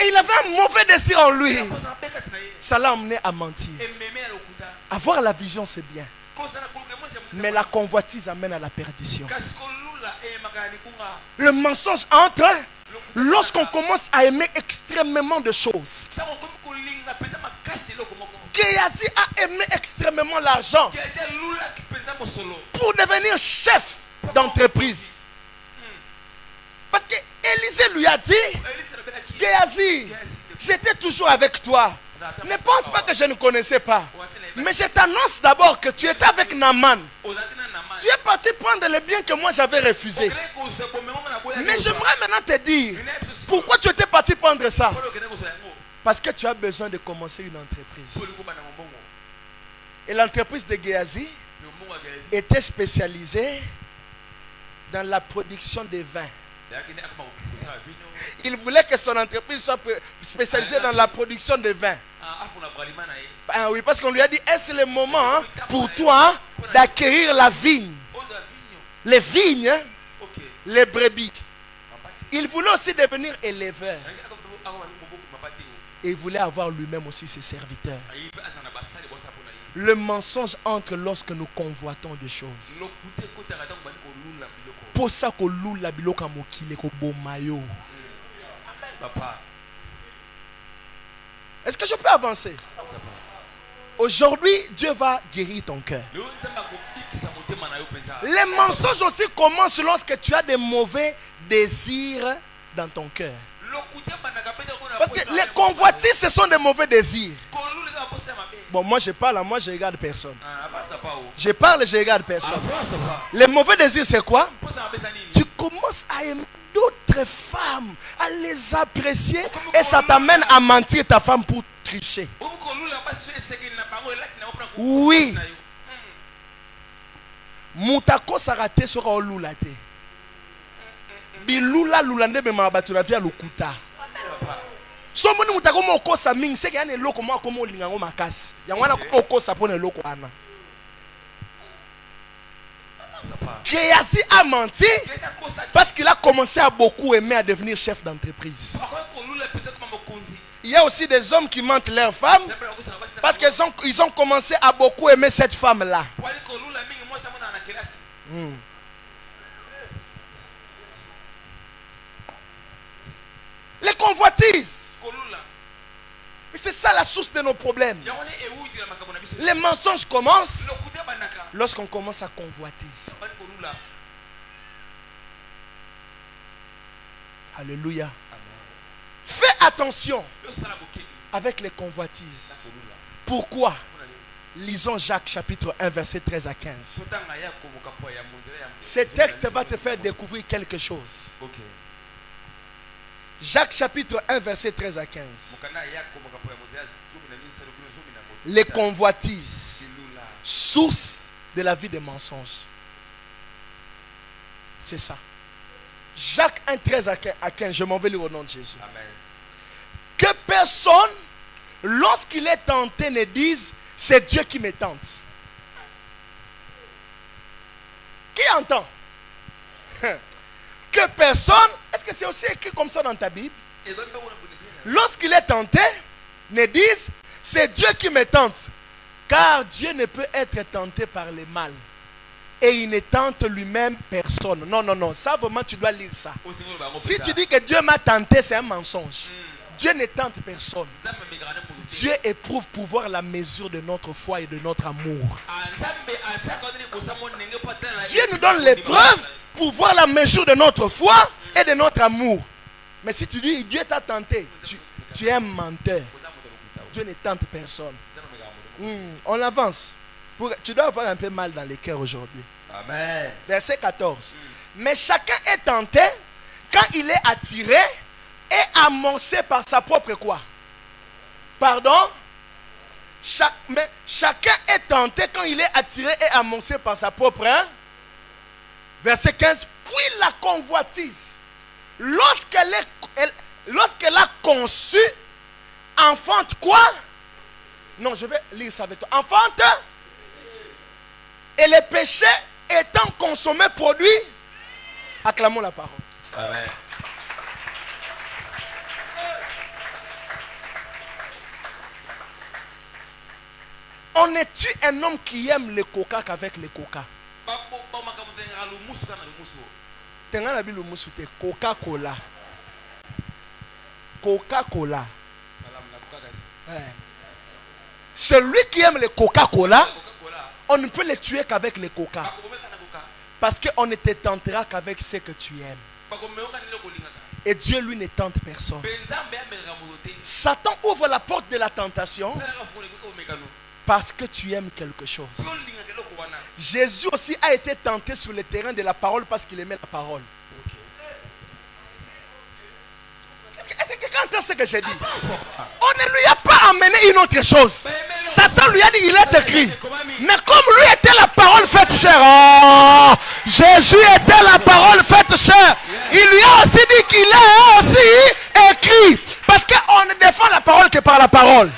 Et il avait un mauvais désir en lui. Ça l'a amené à mentir. Avoir la vision, c'est bien. Mais la convoitise amène à la perdition. Le mensonge entre lorsqu'on commence à aimer extrêmement de choses. Géhazi a aimé extrêmement l'argent pour devenir chef d'entreprise. Parce que Élisée lui a dit, Géhazi, j'étais toujours avec toi. Ne pense pas que je ne connaissais pas. Mais je t'annonce d'abord que tu étais avec Naaman. Tu es parti prendre les biens que moi j'avais refusés. Mais j'aimerais maintenant te dire, pourquoi tu étais parti prendre ça? Parce que tu as besoin de commencer une entreprise. Et l'entreprise de Géhazi était spécialisée dans la production de vin. Il voulait que son entreprise soit spécialisée dans la production de vin. Ah oui, parce qu'on lui a dit, est-ce le moment pour toi d'acquérir la vigne, les vignes, les brebis? Il voulait aussi devenir éleveur. Et il voulait avoir lui-même aussi ses serviteurs. Le mensonge entre lorsque nous convoitons des choses. Pour ça que l'ou la biloka mokile ko bomayo. Est-ce que je peux avancer? Aujourd'hui, Dieu va guérir ton cœur. Les mensonges aussi commencent lorsque tu as des mauvais désirs dans ton cœur. Parce que les convoitises, ce sont des mauvais désirs. Bon, moi je parle, moi je regarde personne. Je parle et je regarde personne. Les mauvais désirs, c'est quoi? Tu commences à aimer d'autres femmes, à les apprécier, et ça t'amène à mentir ta femme pour tricher. Oui. Moutako sarate sera olulate. Bilula lulande be mabatula via lukuta. Somoni mutako moko sa mingi c'est qu'il y a des locaux moi comme au lingango makasi. Il y a wana ko sa pour les locaux ana. Géasi a menti parce qu'il a commencé à beaucoup aimer à devenir chef d'entreprise. Il y a aussi des hommes qui mentent leurs femmes parce qu'ils ont commencé à beaucoup aimer cette femme-là. Les convoitises. C'est ça la source de nos problèmes. Les mensonges commencent lorsqu'on commence à convoiter. Alléluia. Fais attention avec les convoitises. Pourquoi? Lisons Jacques chapitre 1 verset 13 à 15. Ce texte va te faire découvrir quelque chose. Jacques chapitre 1 verset 13 à 15. Les convoitises, source de la vie des mensonges. C'est ça. Jacques 1, 13 à 15. Je m'en vais lire au nom de Jésus. Amen. Que personne, lorsqu'il est tenté, ne dise c'est Dieu qui me tente. Qui entend? Que personne, est-ce que c'est aussi écrit comme ça dans ta Bible? Lorsqu'il est tenté, ne dise c'est Dieu qui me tente. Car Dieu ne peut être tenté par le mal. Et il ne tente lui-même personne. Non, non, non. Ça, vraiment, tu dois lire ça. Si tu dis que Dieu m'a tenté, c'est un mensonge. Dieu ne tente personne. Dieu éprouve pour voir la mesure de notre foi et de notre amour. Dieu nous donne l'épreuve pour voir la mesure de notre foi et de notre amour. Mais si tu dis Dieu t'a tenté, tu es un menteur. Dieu ne tente personne. On avance. Tu dois avoir un peu mal dans les cœurs aujourd'hui. Amen. Verset 14. Mais chacun est tenté quand il est attiré et amorcé par sa propre quoi? Pardon? Mais chacun est tenté quand il est attiré et amorcé par sa propre. Verset 15. Puis la convoitise, lorsqu'elle a conçu, enfante quoi? Non, je vais lire ça avec toi. Enfante. Et les péchés étant consommés, produits. Acclamons la parole. Amen. On est-tu un homme qui aime le coca qu'avec le coca? Coca-Cola. Coca-Cola. Celui qui aime le Coca-Cola, on ne peut le tuer qu'avec le coca. Parce qu'on ne te tentera qu'avec ce que tu aimes. Et Dieu, lui, ne tente personne. Satan ouvre la porte de la tentation parce que tu aimes quelque chose. Jésus aussi a été tenté sur le terrain de la parole parce qu'il aimait la parole. Est-ce que quelqu'un entend ce que j'ai dit? On ne lui a pas amené une autre chose. Satan lui a dit, il est écrit. Mais comme lui était la parole faite chair, Jésus était la parole faite chair. Il lui a aussi dit qu'il est aussi écrit. Parce qu'on ne défend la parole que par la parole.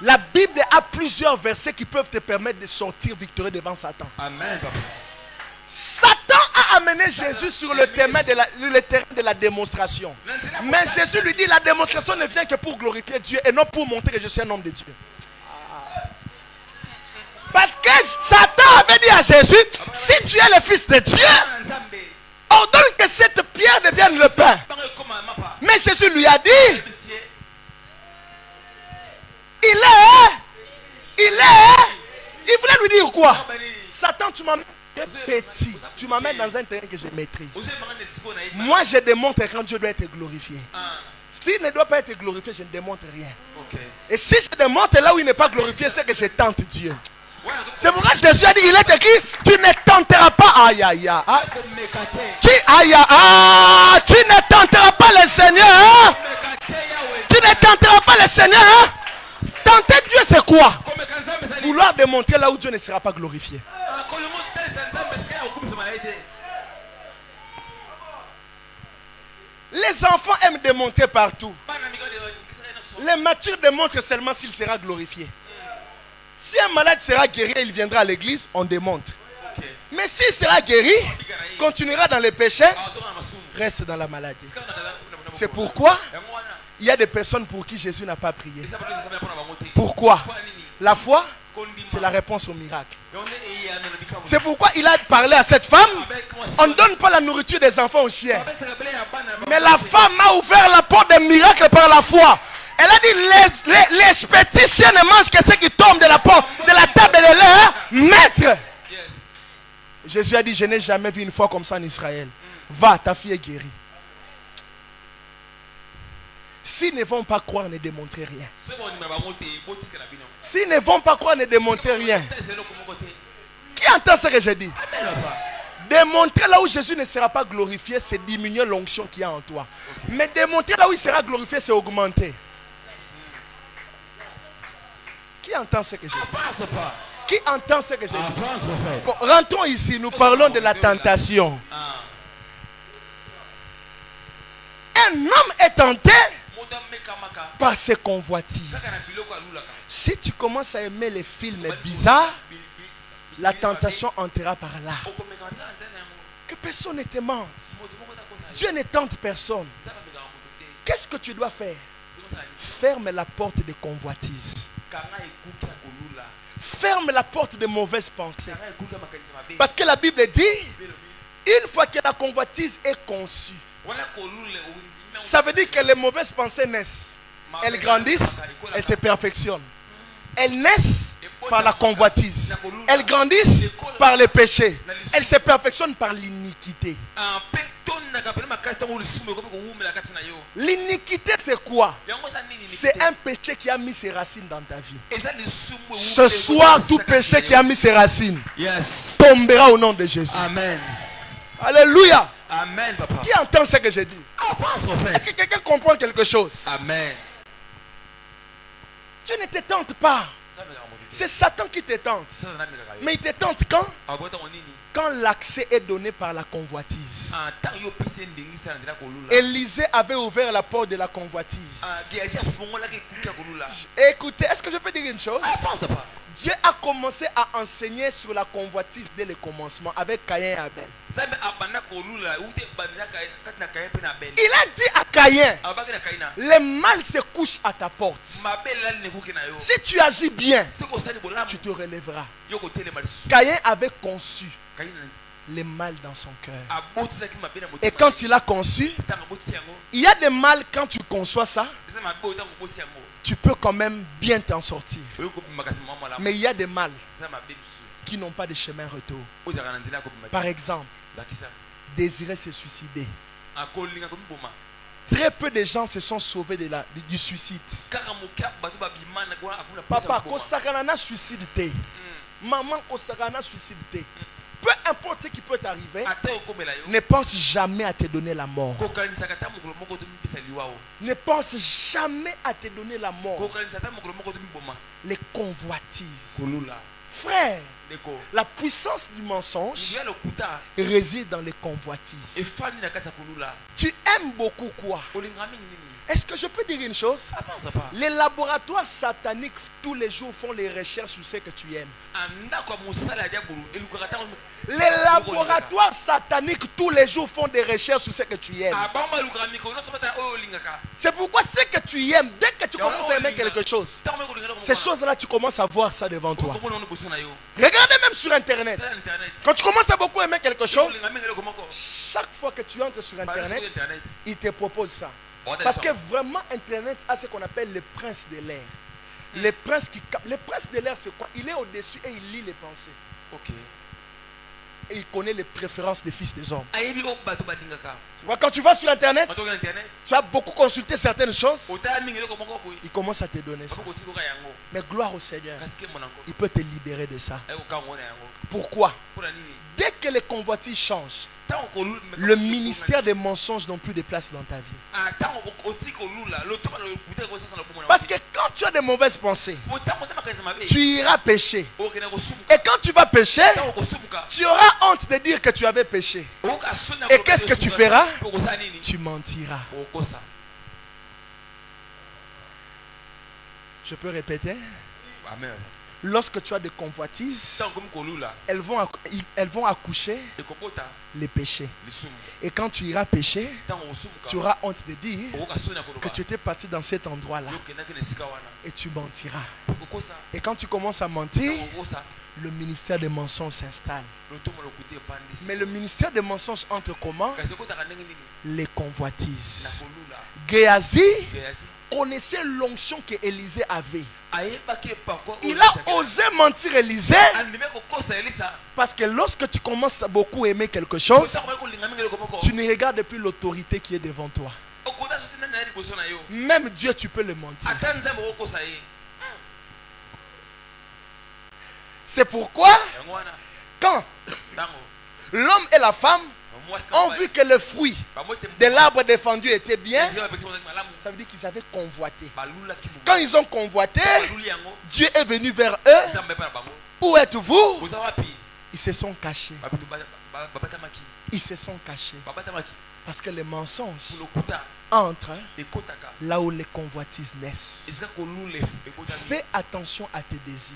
La Bible a plusieurs versets qui peuvent te permettre de sortir victorieux devant Satan. Amen. Satan a amené Jésus sur le terrain de la démonstration. Mais Jésus lui dit, la démonstration ne vient que pour glorifier Dieu et non pour montrer que je suis un homme de Dieu. Parce que Satan avait dit à Jésus, si tu es le fils de Dieu, ordonne que cette pierre devienne le pain. Mais Jésus lui a dit, il voulait lui dire quoi? Satan, tu m'amènes petit, tu m'amènes dans un terrain que je maîtrise. Moi, je démontre quand Dieu doit être glorifié. S'il ne doit pas être glorifié, je ne démontre rien. Et si je démontre là où il n'est pas glorifié, c'est que je tente Dieu. C'est pourquoi Jésus a dit, il est écrit, tu ne tenteras pas. Aïe, aïe, aïe. Tu ne tenteras pas le Seigneur. Tu ne tenteras pas le Seigneur. Tenter Dieu, c'est quoi? Vouloir démontrer là où Dieu ne sera pas glorifié. Les enfants aiment démontrer partout. Les matures démontrent seulement s'il sera glorifié. Si un malade sera guéri, il viendra à l'église, on démontre. Mais s'il sera guéri, continuera dans les péchés, reste dans la maladie. C'est pourquoi il y a des personnes pour qui Jésus n'a pas prié. Pourquoi? La foi, c'est la réponse au miracle. C'est pourquoi il a parlé à cette femme. On ne donne pas la nourriture des enfants aux chiens. Mais la femme a ouvert la porte des miracles par la foi. Elle a dit, les petits chiens ne mangent que ce qui tombe de la porte, de la table de leur maître. Jésus a dit, je n'ai jamais vu une foi comme ça en Israël. Va, ta fille est guérie. S'ils ne vont pas croire, ne démontrez rien. S'ils ne vont pas croire, ne démontrez rien. Qui entend ce que je dis? Démontrer là où Jésus ne sera pas glorifié, c'est diminuer l'onction qu'il y a en toi. Mais démontrer là où il sera glorifié, c'est augmenter. Qui entend ce que je dis? Qui entend ce que je dis? Bon, rentrons ici, nous parlons de la tentation. Un homme est tenté par ses convoitises. Si tu commences à aimer les films bizarres, la tentation entrera par là. Que personne ne te mente. Dieu ne tente personne. Qu'est-ce que tu dois faire? Ferme la porte des convoitises. Ferme la porte des mauvaises pensées. Parce que la Bible dit, une fois que la convoitise est conçue, ça veut dire que les mauvaises pensées naissent. Elles grandissent, elles se perfectionnent. Elles naissent par la convoitise. Elles grandissent par les péchés. Elles se perfectionnent par l'iniquité. L'iniquité, c'est quoi? C'est un péché qui a mis ses racines dans ta vie. Ce soir, tout péché qui a mis ses racines tombera au nom de Jésus. Amen. Alléluia. Amen, papa. Qui entend ce que je dis? Est-ce que quelqu'un comprend quelque chose? Amen. Dieu ne te tente pas. C'est Satan qui te tente. Mais il te tente quand? Quand l'accès est donné par la convoitise. Élisée avait ouvert la porte de la convoitise. Écoutez, est-ce que je peux dire une chose? Dieu a commencé à enseigner sur la convoitise dès le commencement avec Caïn et Abel. Il a dit à Caïn, le mal se couche à ta porte. Si tu agis bien, tu te relèveras. Caïn avait conçu le mal dans son cœur. Et quand il a conçu, il y a des mal quand tu conçois ça, tu peux quand même bien t'en sortir. Mais il y a des mal qui n'ont pas de chemin retour. Par exemple, désirer se suicider. Très peu de gens se sont sauvés du suicide. Papa, kosakana suicide te. Maman, kosakana suicide te. Peu importe ce qui peut t'arriver, ne pense jamais à te donner la mort. Ne pense jamais à te donner la mort. Les convoitises. Frère, la puissance du mensonge réside dans les convoitises. Tu aimes beaucoup quoi? Est-ce que je peux dire une chose? Les laboratoires sataniques tous les jours font les recherches sur ce que tu aimes. Les laboratoires sataniques tous les jours font des recherches sur ce que tu aimes. C'est pourquoi ce que tu aimes, dès que tu commences à aimer quelque chose, ces choses-là, tu commences à voir ça devant toi. Regardez même sur Internet. Quand tu commences à beaucoup aimer quelque chose, chaque fois que tu entres sur Internet, il te propose ça. Parce que vraiment Internet a ce qu'on appelle le prince de l'air. Le prince de l'air, c'est quoi? Il est au-dessus et il lit les pensées. Et il connaît les préférences des fils des hommes. Tu vois, quand tu vas sur Internet, tu as beaucoup consulté certaines choses. Il commence à te donner ça. Mais gloire au Seigneur, il peut te libérer de ça. Pourquoi? Dès que les convoitises changent, le ministère des mensonges n'ont plus de place dans ta vie. Parce que quand tu as de mauvaises pensées, tu iras pécher. Et quand tu vas pécher, tu auras honte de dire que tu avais péché. Et qu'est-ce que tu feras? Tu mentiras. Je peux répéter? Amen. Lorsque tu as des convoitises, elles vont accoucher les péchés. Et quand tu iras pécher, tu auras honte de dire que tu étais parti dans cet endroit-là. Et tu mentiras. Et quand tu commences à mentir, le ministère des mensonges s'installe. Mais le ministère des mensonges entre comment? Les convoitises. Géasi connaissait l'onction que Élisée avait. Il a osé mentir Élisée parce que lorsque tu commences à beaucoup aimer quelque chose, tu ne regardes plus l'autorité qui est devant toi. Même Dieu, tu peux le mentir. C'est pourquoi quand l'homme et la femme ont vu que le fruit de l'arbre défendu était bien, ça veut dire qu'ils avaient convoité. Quand ils ont convoité, Dieu est venu vers eux. Où êtes-vous? Ils se sont cachés. Ils se sont cachés. Parce que les mensonges entrent là où les convoitises naissent. Fais attention à tes désirs.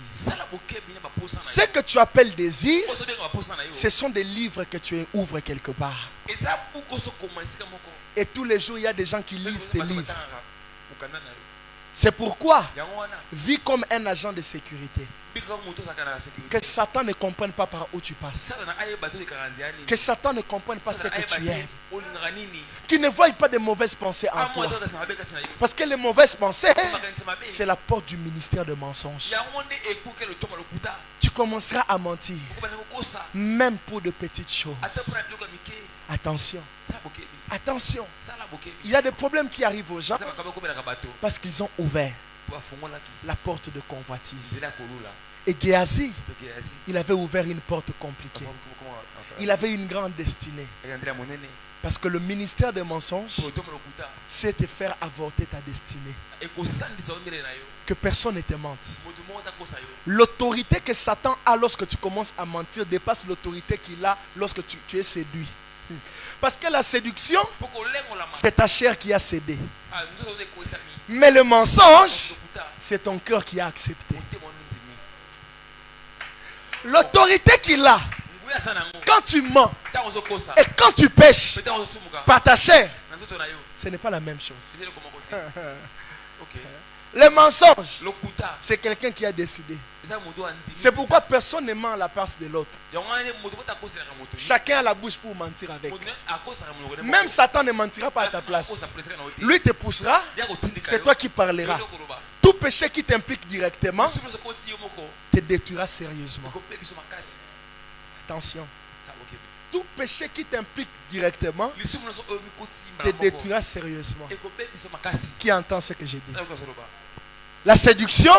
Ce que tu appelles désir, ce sont des livres que tu ouvres quelque part. Et tous les jours, il y a des gens qui lisent tes livres. C'est pourquoi, vis comme un agent de sécurité. Que Satan ne comprenne pas par où tu passes. Que Satan ne comprenne pas ce que tu aimes. Qu'il ne voie pas de mauvaises pensées en toi. Parce que les mauvaises pensées, c'est la porte du ministère de mensonges. Tu commenceras à mentir. Même pour de petites choses. Attention. Attention. Il y a des problèmes qui arrivent aux gens parce qu'ils ont ouvert la porte de convoitise. Et Géasi, il avait ouvert une porte compliquée. Il avait une grande destinée. Parce que le ministère des mensonges, c'est te faire avorter ta destinée. Que personne ne te mente. L'autorité que Satan a lorsque tu commences à mentir dépasse l'autorité qu'il a lorsque tu es séduit. Parce que la séduction, c'est ta chair qui a cédé. Mais le mensonge, c'est ton cœur qui a accepté. L'autorité qu'il a, quand tu mens et quand tu pêches par ta chair, ce n'est pas la même chose. Le mensonge, c'est quelqu'un qui a décidé. C'est pourquoi personne ne ment à la place de l'autre. Chacun a la bouche pour mentir avec. Même Satan ne mentira pas à ta place. Lui te poussera, c'est toi qui parleras. Tout péché qui t'implique directement te détruira sérieusement. Attention. Tout péché qui t'implique directement te détruira sérieusement. Qui entend ce que j'ai dit? La séduction,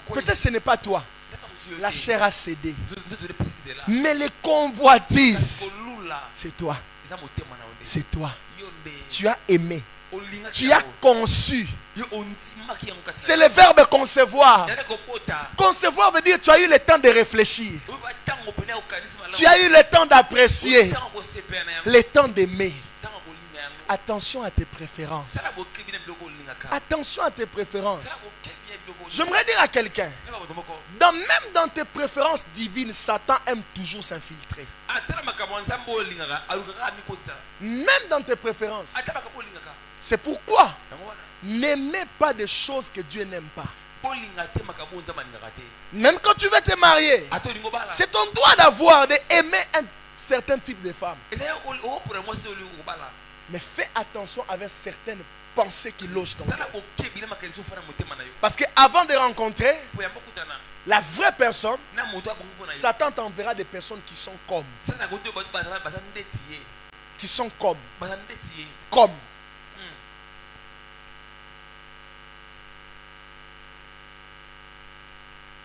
peut-être ce n'est pas toi. La chair a cédé. Mais les convoitises, c'est toi. C'est toi. Tu as aimé. Tu as conçu. C'est le verbe concevoir. Concevoir veut dire que tu as eu le temps de réfléchir. Tu as eu le temps d'apprécier. Le temps d'aimer. Attention à tes préférences. Attention à tes préférences. J'aimerais dire à quelqu'un, même dans tes préférences divines, Satan aime toujours s'infiltrer. Même dans tes préférences. C'est pourquoi n'aimez pas des choses que Dieu n'aime pas. Même quand tu veux te marier, c'est ton droit d'avoir, d'aimer un certain type de femme. Mais fais attention avec certaines pensées qui logent dans toi. Parce qu'avant de rencontrer la vraie personne, Satan t'enverra des personnes qui sont comme. Qui sont comme. Comme.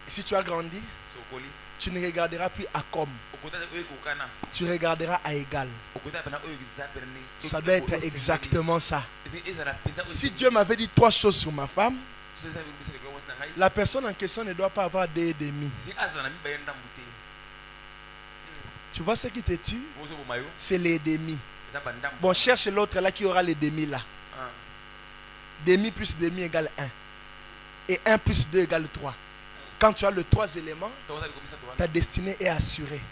Et si tu as grandi, Tu ne regarderas plus à comme. Tu regarderas à égal. Ça doit être exactement ça. Si Dieu m'avait dit 3 choses sur ma femme, la personne en question ne doit pas avoir des demi. Tu vois ce qui te tue? C'est les demi. Bon, cherche l'autre là qui aura les demi là. Demi plus demi égale 1. Et 1 plus 2 égale 3. Quand tu as le 3 éléments, ta destinée est assurée.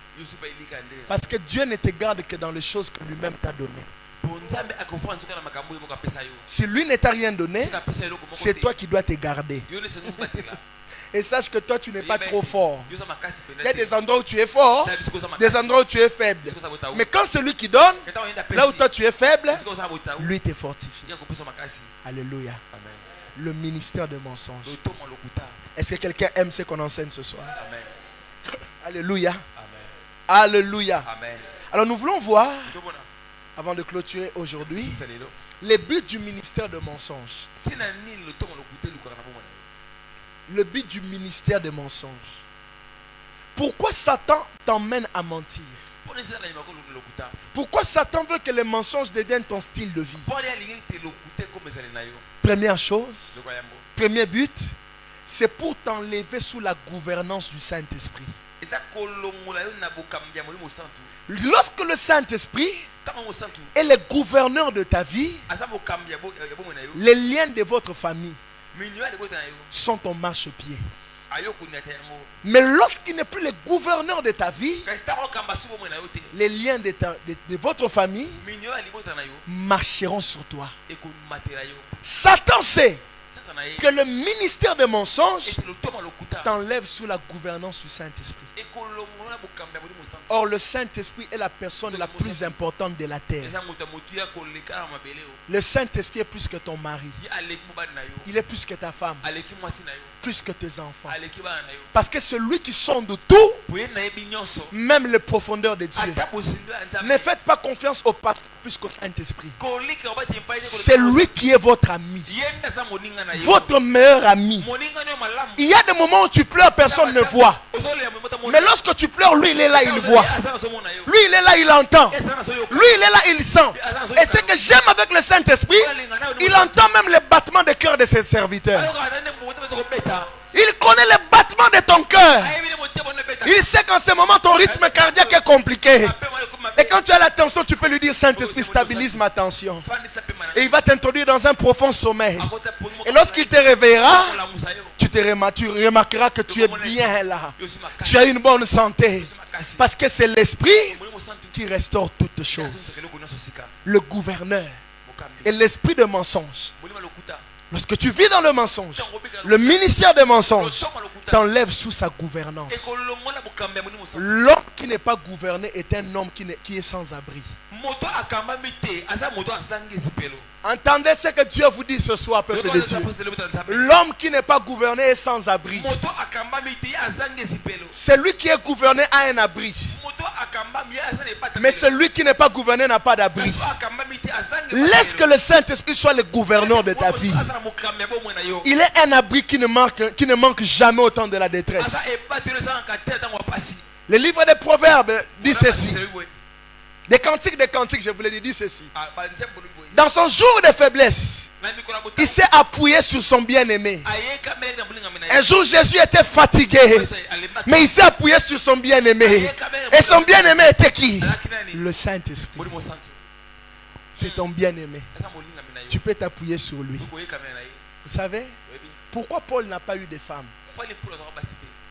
Parce que Dieu ne te garde que dans les choses que lui-même t'a données. Si lui ne t'a rien donné, c'est toi qui dois te garder. Et sache que toi tu n'es pas trop fort. Il y a des endroits où tu es fort, des endroits où tu es faible. Mais quand celui qui donne, là où toi tu es faible, lui te fortifie. Alléluia. Le ministère de mensonges. Est-ce que quelqu'un aime ce qu'on enseigne ce soir? Alléluia. Alléluia. Alors nous voulons voir, avant de clôturer aujourd'hui, les buts du ministère de mensonges. Le but du ministère des mensonges. Pourquoi Satan t'emmène à mentir? Pourquoi Satan veut que les mensonges deviennent ton style de vie? Première chose, premier but, c'est pour t'enlever sous la gouvernance du Saint-Esprit. Lorsque le Saint-Esprit est le gouverneur de ta vie, les liens de votre famille sont ton marchepied. Mais lorsqu'il n'est plus le gouverneur de ta vie, les liens de votre famille marcheront sur toi. Satan sait que le ministère des mensonges t'enlève sous la gouvernance du Saint-Esprit. Or, le Saint-Esprit est la personne la plus importante de la terre. Le Saint-Esprit est plus que ton mari. Il est plus que ta femme. Plus que tes enfants. Parce que celui qui sonde tout, même les profondeurs de Dieu. Ne faites pas confiance au pasteur plus qu'au Saint-Esprit. C'est lui qui est votre ami. Votre meilleur ami. Il y a des moments où tu pleures, personne ne voit. Mais lorsque tu pleures, lui il est là, il voit. Lui il est là, il entend. Lui il est là, il sent. Et ce que j'aime avec le Saint-Esprit, il entend même les battements de cœur de ses serviteurs. Il connaît les battements de ton cœur. Il sait qu'en ce moment ton rythme cardiaque est compliqué. Et quand tu as la tension, tu peux lui dire: Saint-Esprit, stabilise ma tension. Et il va t'introduire dans un profond sommeil. Et lorsqu'il te réveillera, tu remarqueras que tu es bien là. Tu as une bonne santé. Parce que c'est l'Esprit qui restaure toutes choses. Le gouverneur et l'esprit de mensonge. Lorsque tu vis dans le mensonge, le ministère des mensonges t'enlève sous sa gouvernance. L'homme qui n'est pas gouverné est un homme qui est sans abri. Entendez ce que Dieu vous dit ce soir, peuple de Dieu. L'homme qui n'est pas gouverné est sans abri. Celui qui est gouverné a un abri. Mais celui qui n'est pas gouverné n'a pas d'abri. Laisse que le Saint-Esprit soit le gouverneur de ta vie. Il est un abri qui ne manque jamais au temps de la détresse. Le livre des Proverbes dit ceci. Des cantiques, je vous l'ai dit ceci. Dans son jour de faiblesse, il s'est appuyé sur son bien-aimé. Un jour, Jésus était fatigué, mais il s'est appuyé sur son bien-aimé. Et son bien-aimé était qui? Le Saint-Esprit. C'est ton bien-aimé. Tu peux t'appuyer sur lui. Vous savez pourquoi Paul n'a pas eu de femme?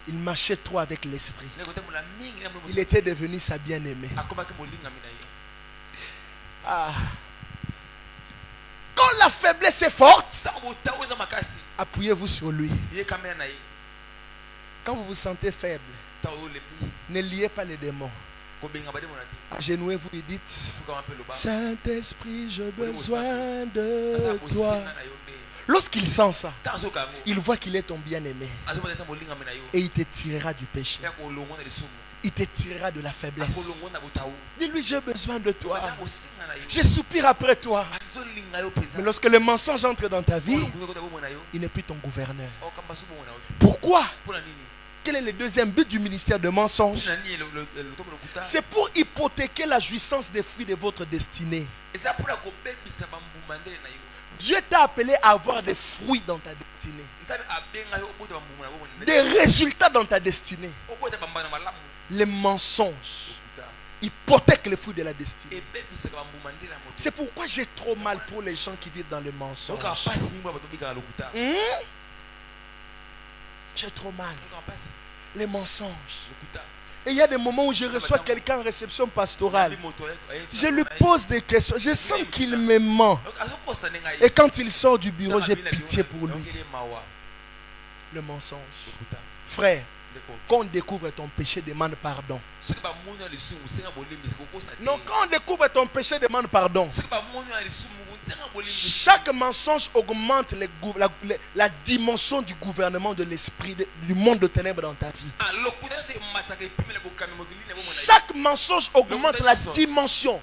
Il marchait trop avec l'esprit. Il était devenu sa bien-aimée. Quand la faiblesse est forte, appuyez-vous sur lui. Quand vous vous sentez faible, ne liez pas les démons. Agenouez-vous et dites: Saint-Esprit, j'ai besoin de toi. Lorsqu'il sent ça, il voit qu'il est ton bien-aimé. Et il te tirera du péché. Il te tirera de la faiblesse. Dis-lui: j'ai besoin de toi. Je soupire après toi. Mais lorsque le mensonge entre dans ta vie, il n'est plus ton gouverneur. Pourquoi? quel est le deuxième but du ministère de mensonge? C'est pour hypothéquer la jouissance des fruits de votre destinée. Dieu t'a appelé à avoir des fruits dans ta destinée. Des résultats dans ta destinée. Les mensonges hypothèquent les fruits de la destinée. C'est pourquoi j'ai trop mal pour les gens qui vivent dans le mensonge. J'ai trop mal. Les mensonges. Et il y a des moments où je reçois quelqu'un en réception pastorale. Je lui pose des questions. Je sens qu'il me ment. Et quand il sort du bureau, j'ai pitié pour lui. Le mensonge. Frère, quand on découvre ton péché, demande pardon. Non, quand on découvre ton péché, demande pardon. Chaque mensonge augmente la dimension du gouvernement de l'esprit, du monde de ténèbres dans ta vie. Chaque mensonge augmente la dimension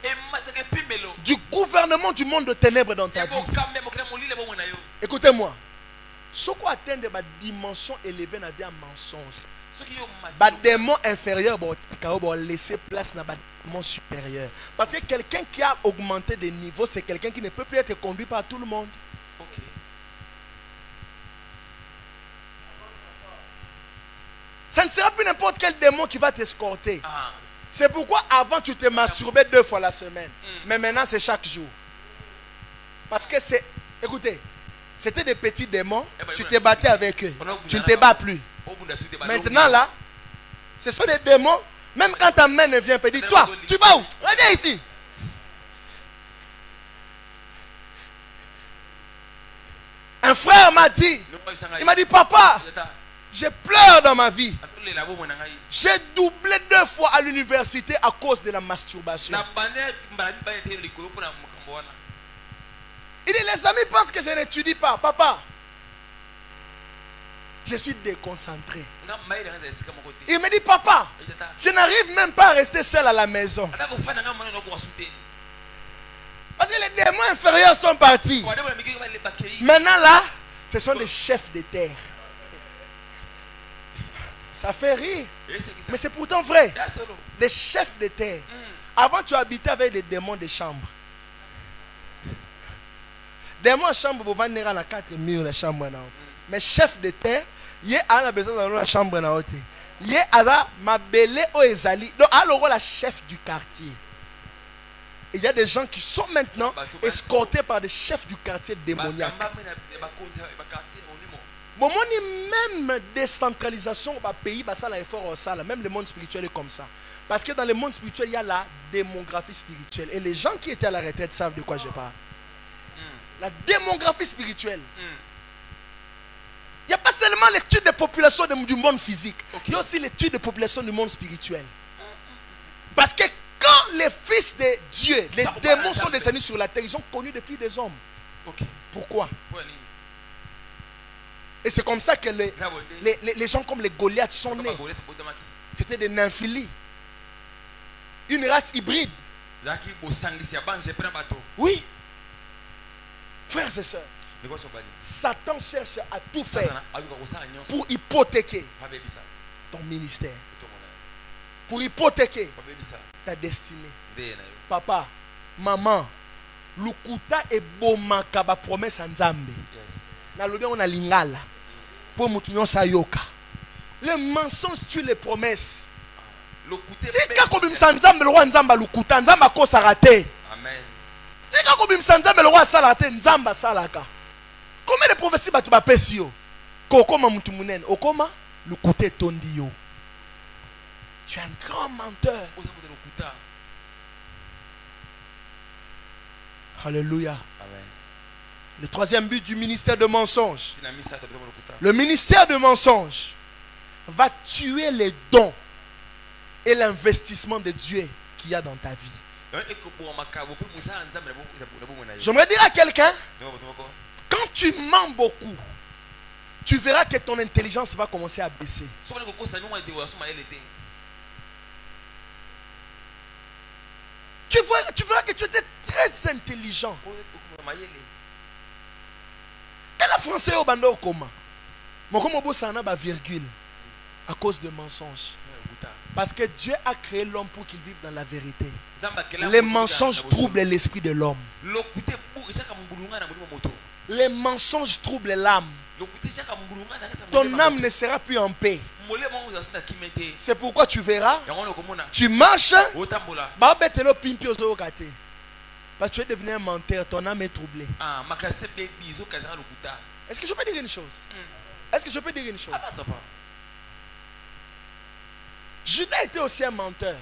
du gouvernement du monde de ténèbres dans ta vie. Écoutez-moi. Ce qu'on atteint de ma dimension élevée dans un mensonge. Les démons inférieurs vont laisser place dans les démons supérieurs. Parce que quelqu'un qui a augmenté de niveau, c'est quelqu'un qui ne peut plus être conduit par tout le monde. Okay. Ça ne sera plus n'importe quel démon qui va t'escorter. C'est pourquoi avant tu te masturbais 2 fois la semaine. Mais maintenant c'est chaque jour. Parce que c'est... Écoutez, c'était des petits démons, tu te battais avec eux. Tu ne te bats plus. Maintenant là, ce sont des démons. Même quand ta mère ne vient pas, dis toi, tu vas où? Reviens ici. Un frère m'a dit, il m'a dit, papa, je pleure dans ma vie. J'ai doublé 2 fois à l'université à cause de la masturbation. Il dit, les amis pensent que je n'étudie pas. Papa, je suis déconcentré. Il me dit, papa, je n'arrive même pas à rester seul à la maison. Parce que les démons inférieurs sont partis. Maintenant là, ce sont des chefs de terre. Ça fait rire. Mais c'est pourtant vrai. Des chefs de terre. Avant, tu habitais avec des démons de chambre. Démons en chambre, vous venir à la 4 murs de chambre. Mais chef de terre, il y a besoin de la chambre. Il y a ma belle Oezali. Donc, alors, la chef du quartier. Il y a des gens qui sont maintenant escortés par des chefs du quartier démoniaques. Bon, même décentralisation au pays, même le monde spirituel est comme ça. Parce que dans le monde spirituel, il y a la démographie spirituelle. Et les gens qui étaient à la retraite savent de quoi je parle. La démographie spirituelle. Il n'y a pas seulement l'étude des populations du monde physique. Il y a aussi l'étude des populations du monde spirituel. Parce que quand les fils de Dieu, les démons sont descendus sur la terre, ils ont connu des filles des hommes. Pourquoi? Et c'est comme ça que les gens comme les Goliaths sont nés. C'était des nymphélies. Une race hybride. Oui. Frères et sœurs, Satan cherche à tout faire pour hypothéquer ton ministère, pour hypothéquer ta destinée. Papa, maman, lukuta et bomaka ba promesse en Nzambe. Na lobi on a lingala pour mutunyo sayoka. Les mensonges tuent les promesses. Tika kobim sanzambe le roi Nzamba lukuta Nzamba ko sarate. Amen. Tika kobim sanzambe le roi salate Nzamba salaka. Combien de prophéties batu ba pesio? Kokoma mutu munene, okoma lukute tondio. Tu es un grand menteur. Alléluia. Amen. Le troisième but du ministère de mensonge. Le ministère de mensonge va tuer les dons et l'investissement de Dieu qu'il y a dans ta vie. J'aimerais dire à quelqu'un, quand tu mens beaucoup, tu verras que ton intelligence va commencer à baisser. Tu verras que tu étais très intelligent. Quel est français au bando comment? Mon comme au bout ça n'a pas virgule. À cause de mensonges. Parce que Dieu a créé l'homme pour qu'il vive dans la vérité. Les mensonges troublent l'esprit de l'homme. Les mensonges troublent l'âme. Ton âme ne sera plus en paix. C'est pourquoi tu verras, tu marches, parce que tu es devenu un menteur, ton âme est troublée. Est-ce que je peux dire une chose? Est-ce que je peux dire une chose? Judas était aussi un menteur.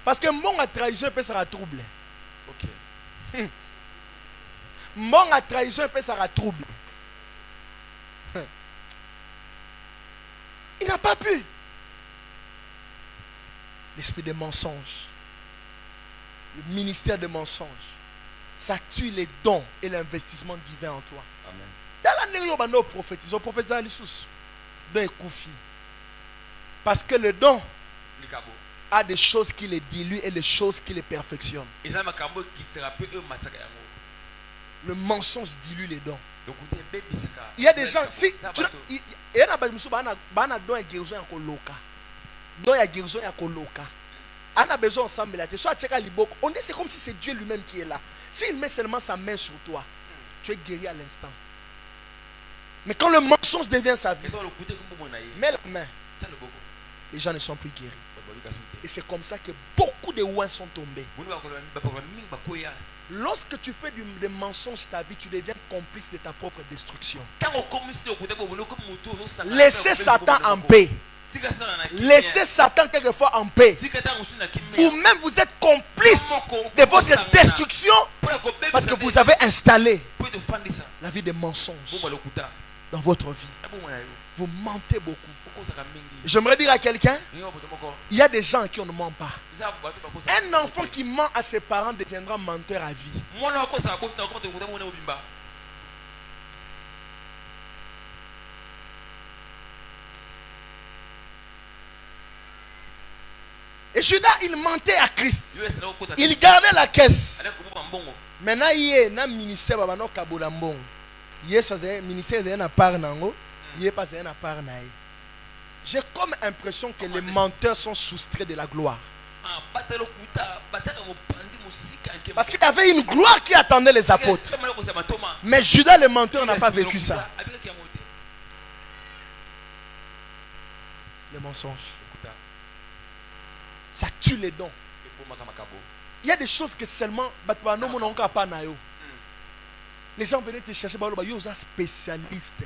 Parce que mon trahison peut se trouble. Mon trahison peut se trouble. Il n'a pas pu. L'esprit de mensonge, le ministère de mensonge, ça tue les dons et l'investissement divin en toi. Amen. Dans l'année où on prophétise, on prophétise à l'issous. Don est koufi. Parce que le don a des choses qui les diluent et des choses qui les perfectionnent. Le mensonge dilue les dons. Il y a des gens, si il y a des gens qui on a besoin ensemble. On dit c'est comme si c'est Dieu lui-même qui est là. S'il met seulement sa main sur toi, tu es guéri à l'instant. Mais quand le mensonge devient sa vie, mets la main, les gens ne sont plus guéris. Et c'est comme ça que beaucoup de ouins sont tombés. Lorsque tu fais des mensonges ta vie, tu deviens complice de ta propre destruction. Laissez Satan en paix. Laissez Satan quelquefois en paix. Vous-même vous êtes complice de votre destruction parce que vous avez installé la vie des mensonges dans votre vie. Vous mentez beaucoup. J'aimerais dire à quelqu'un, il y a des gens à qui on ne ment pas. Un enfant qui ment à ses parents deviendra menteur à vie. Et Judas, il mentait à Christ. Il gardait la caisse. Maintenant, il y a un ministère qui est ministère qui est part nango, il est pas un part naï. J'ai comme impression que les menteurs sont soustraits de la gloire. Parce qu'il y avait une gloire qui attendait les apôtres. Mais Judas le menteur n'a pas vécu ça. Le mensonge, ça tue les dons. Il y a des choses que seulement les gens venaient te chercher, ils sont spécialistes.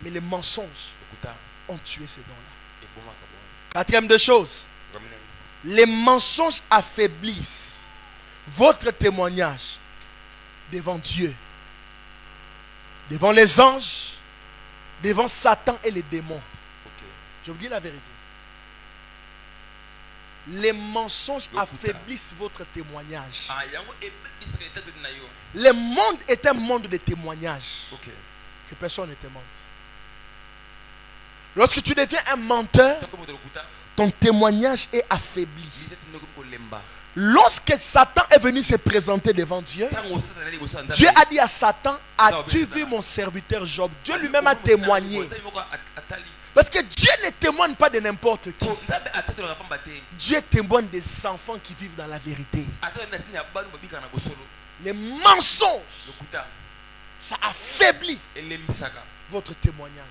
Mais les mensonges ont tué ces dons-là. Quatrième de choses, les mensonges affaiblissent votre témoignage devant Dieu, devant les anges, devant Satan et les démons. Je vous dis la vérité. Les mensonges affaiblissent votre témoignage. Le monde est un monde de témoignage. Que personne ne te mente. Lorsque tu deviens un menteur, ton témoignage est affaibli. Lorsque Satan est venu se présenter devant Dieu, Dieu a dit à Satan, as-tu vu mon serviteur Job? Dieu lui-même a témoigné. Parce que Dieu ne témoigne pas de n'importe qui. Dieu témoigne des enfants qui vivent dans la vérité. Les mensonges, ça affaiblit votre témoignage.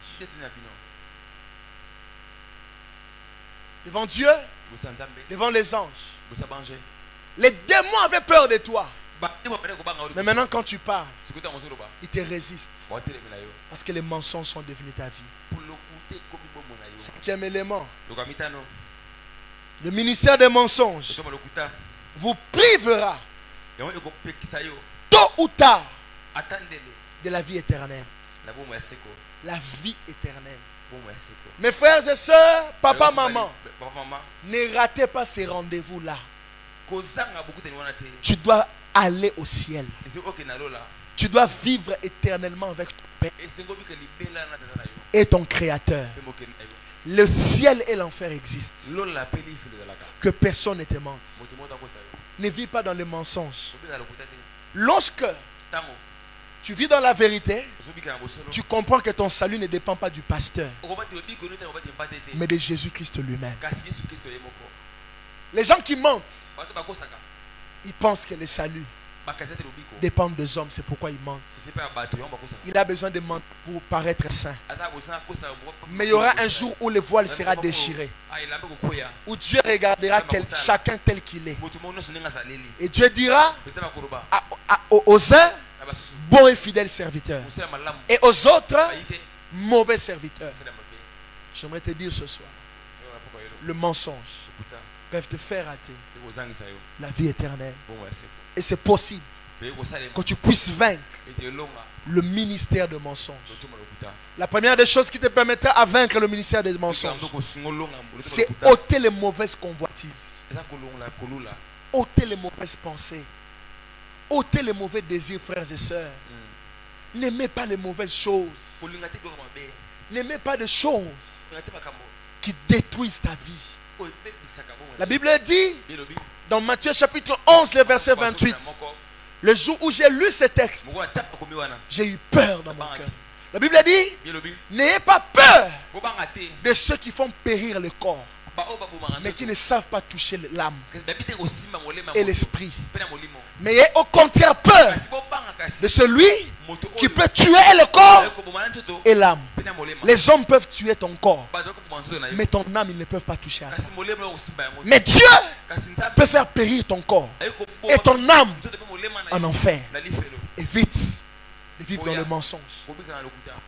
Devant Dieu, devant les anges. Les démons avaient peur de toi. Mais maintenant quand tu parles, ils te résistent. Parce que les mensonges sont devenus ta vie. Cinquième élément, le ministère des mensonges vous privera tôt ou tard de la vie éternelle. La vie éternelle. Mes frères et sœurs, papa, maman, ne ratez pas ces rendez-vous-là. Tu dois aller au ciel. Tu dois vivre éternellement avec ton Père et ton Créateur. Le ciel et l'enfer existent. Que personne ne te mente. Ne vis pas dans les mensonges. Lorsque tu vis dans la vérité, tu comprends que ton salut ne dépend pas du pasteur, mais de Jésus-Christ lui-même. Les gens qui mentent, ils pensent que le salut dépend des hommes, c'est pourquoi ils mentent. Il a besoin de mentir pour paraître saint. Mais il y aura un jour où le voile sera déchiré, où Dieu regardera chacun tel qu'il est. Et Dieu dira aux uns, bon et fidèle serviteur, et aux autres, mauvais serviteur. J'aimerais te dire ce soir, le mensonge peuvent te faire rater la vie éternelle. Et c'est possible que tu puisses vaincre le ministère de mensonge. La première des choses qui te permettra à vaincre le ministère des mensonges, c'est ôter les mauvaises convoitises, ôter les mauvaises pensées, ôter les mauvais désirs, frères et sœurs. N'aimez pas les mauvaises choses. N'aimez pas des choses qui détruisent ta vie. La Bible dit dans Matthieu chapitre 11, le verset 28, le jour où j'ai lu ce texte, j'ai eu peur dans mon cœur. La Bible dit, n'ayez pas peur de ceux qui font périr le corps, mais qui ne savent pas toucher l'âme et l'esprit. Mais ayez au contraire peur de celui qui peut tuer le corps et l'âme. Les hommes peuvent tuer ton corps, mais ton âme, ils ne peuvent pas toucher à ça. Mais Dieu peut faire périr ton corps et ton âme en enfer. Évite de vivre dans le mensonge.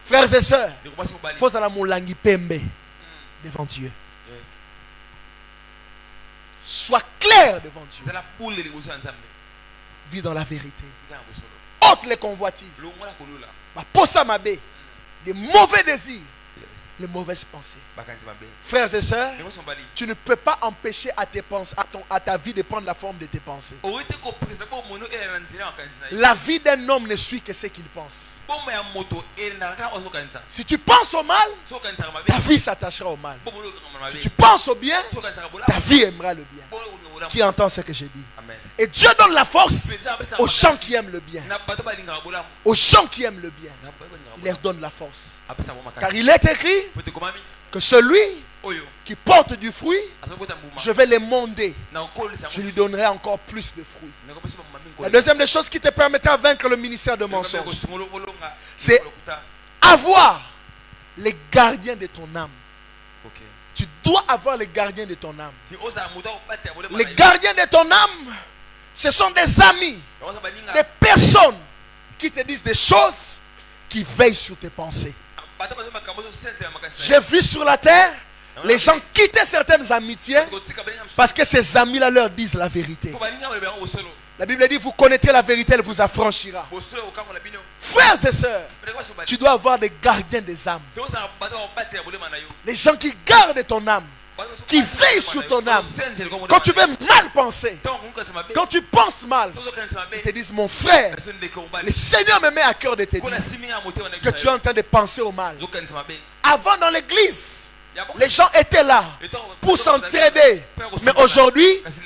Frères et sœurs, il faut aller moulangi pembe devant Dieu. Sois clair devant Dieu. Vis dans la vérité. Ôte les convoitises. Des mauvais désirs. Les mauvaises pensées. Frères et sœurs, tu ne peux pas empêcher à ta vie de prendre la forme de tes pensées. La vie d'un homme ne suit que ce qu'il pense. Si tu penses au mal, ta vie s'attachera au mal. Si tu penses au bien, ta vie aimera le bien. Qui entend ce que je dis? Et Dieu donne la force aux gens qui aiment le bien. Aux gens qui aiment le bien, il leur donne la force. Car il est écrit que celui qui porte du fruit, je vais l'émonder. Je lui donnerai encore plus de fruits. La deuxième des choses qui te permettra de vaincre le ministère de mensonge, c'est avoir les gardiens de ton âme. Tu dois avoir les gardiens de ton âme. Les gardiens de ton âme, ce sont des amis, des personnes qui te disent des choses, qui veillent sur tes pensées. J'ai vu sur la terre les gens quitter certaines amitiés parce que ces amis-là leur disent la vérité. La Bible dit, vous connaîtrez la vérité, elle vous affranchira. Frères et sœurs, tu dois avoir des gardiens des âmes. Les gens qui gardent ton âme, qui veillent sur ton âme. Quand tu veux mal penser, quand tu penses mal, ils te disent, mon frère, le Seigneur me met à cœur de te dire que tu es en train de penser au mal. Avant, dans l'église, les gens étaient là pour s'entraider. Mais aujourd'hui,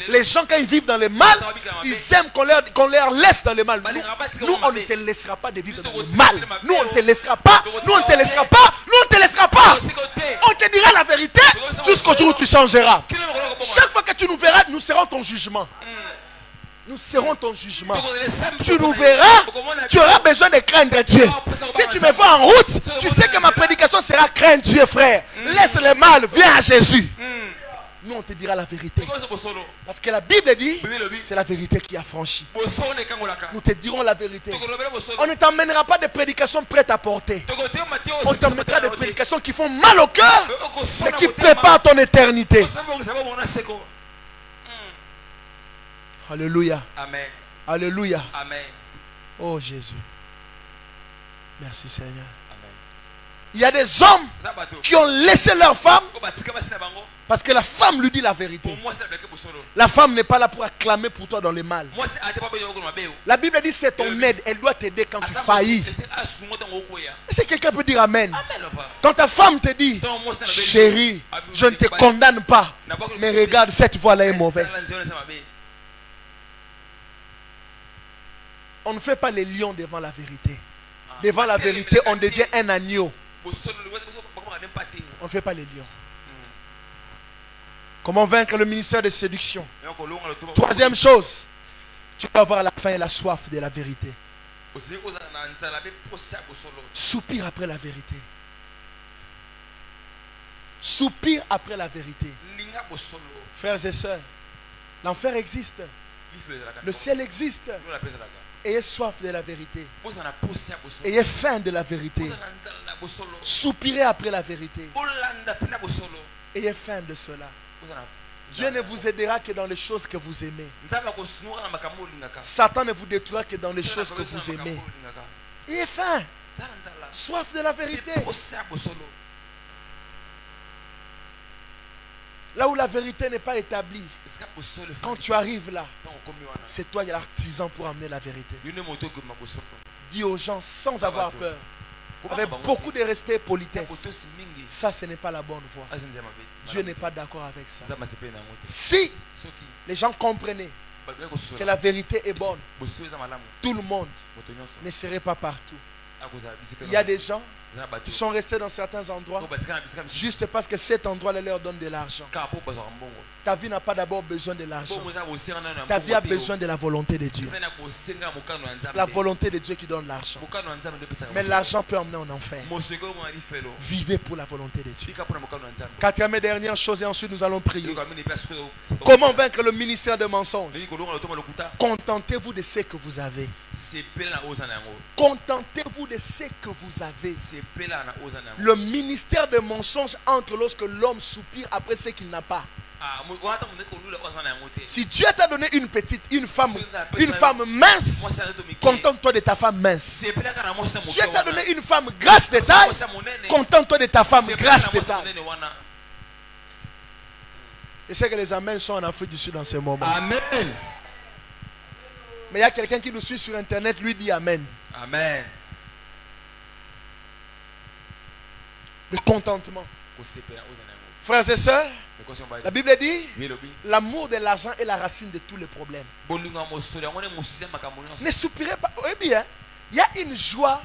les gens, quand ils vivent dans le mal, ils aiment qu'on leur laisse dans le mal. Nous, on ne te laissera pas de vivre dans le mal. Nous, on ne te laissera pas. Nous, on ne te laissera pas. Nous, on ne te laissera pas. On te dira la vérité jusqu'au jour où tu changeras. Chaque fois que tu nous verras, nous serons ton jugement. Nous serons ton jugement. Tu nous verras, tu auras besoin de craindre Dieu. Si tu me vois en route, tu sais que ma prédication sera craindre Dieu, frère. Laisse le mal, viens à Jésus. Nous, on te dira la vérité. Parce que la Bible dit, c'est la vérité qui affranchit. Nous te dirons la vérité. On ne t'emmènera pas des prédications prêtes à porter. On t'emmènera des prédications qui font mal au cœur, mais qui préparent ton éternité. Alléluia. Amen. Alléluia. Amen. Oh Jésus. Merci Seigneur. Amen. Il y a des hommes qui ont laissé leur femme parce que la femme lui dit la vérité. La femme n'est pas là pour acclamer pour toi dans le mal. La Bible dit c'est ton aide. Elle doit t'aider quand tu faillis. Est-ce que quelqu'un peut dire Amen? Quand ta femme te dit, chérie, je ne te condamne pas, mais regarde, cette voie-là est mauvaise. On ne fait pas les lions devant la vérité. Devant la vérité, on devient un agneau. On ne fait pas les lions. Comment vaincre le ministère de séduction? Troisième chose, tu dois avoir la faim et la soif de la vérité. Soupire après la vérité. Soupire après la vérité. Frères et sœurs, l'enfer existe. Le ciel existe. Ayez soif de la vérité. Ayez faim de la vérité. Soupirez après la vérité. Ayez faim de cela. Dieu ne vous aidera que dans les choses que vous aimez. Satan ne vous détruira que dans les choses que vous aimez. Ayez faim. Soif de la vérité. Là où la vérité n'est pas établie, quand tu arrives là, c'est toi l'artisan pour amener la vérité. Dis aux gens sans avoir peur, avec beaucoup de respect et politesse, ça ce n'est pas la bonne voie. Dieu n'est pas d'accord avec ça. Si les gens comprenaient que la vérité est bonne, tout le monde ne serait pas partout. Il y a des gens qui sont restés dans certains endroits juste parce que cet endroit leur donne de l'argent. Ta vie n'a pas d'abord besoin de l'argent. Ta vie a besoin de la volonté de Dieu. La volonté de Dieu qui donne l'argent. Mais l'argent peut emmener en enfer. Vivez pour la volonté de Dieu. Quatrième et dernière chose, et ensuite nous allons prier. Comment vaincre le ministère de mensonges? Contentez-vous de ce que vous avez. Contentez-vous de ce que vous avez. Le ministère de mensonges entre lorsque l'homme soupire après ce qu'il n'a pas. Si Dieu t'a donné une femme mince, contente-toi de ta femme mince. Dieu t'a donné une femme grasse de taille, contente-toi de ta femme grasse de taille. Et c'est que les amens sont en Afrique du Sud en ce moment. Amen. Mais il y a quelqu'un qui nous suit sur internet, lui dit Amen. Amen. Le contentement. Frères et sœurs, la Bible dit l'amour de l'argent est la racine de tous les problèmes. Ne soupirez pas. Oui, bien, il y a une joie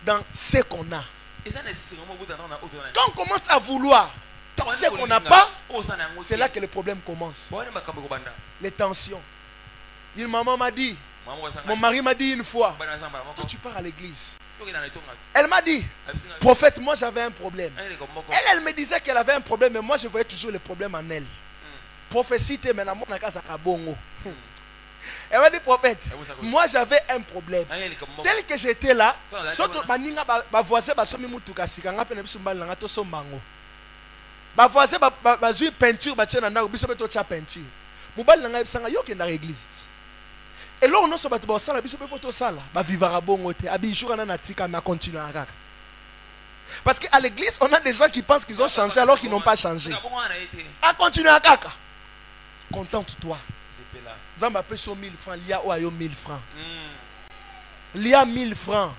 dans ce qu'on a. Quand on commence à vouloir ce qu'on n'a pas, c'est là que le problème commence. Les tensions. Une maman m'a dit, mon mari m'a dit une fois, toi tu pars à l'église. Elle m'a dit, prophète, moi j'avais un problème. Elle me disait qu'elle avait un problème, mais moi je voyais toujours le problème en elle. Prophétie, elle m'a dit, prophète, moi j'avais un problème. Tel que j'étais là, ma voisin m'a dit, ma voisin m'a dit peinture, m'a dit peinture. Et là, on a continué. Parce qu'à l'église, on a des gens qui pensent qu'ils ont changé alors qu'ils n'ont pas changé. À continuer à kaka. Contente-toi. Zamba peut sur 1000 francs, l'IA ou ayo 1000 francs. L'IA 1000 francs.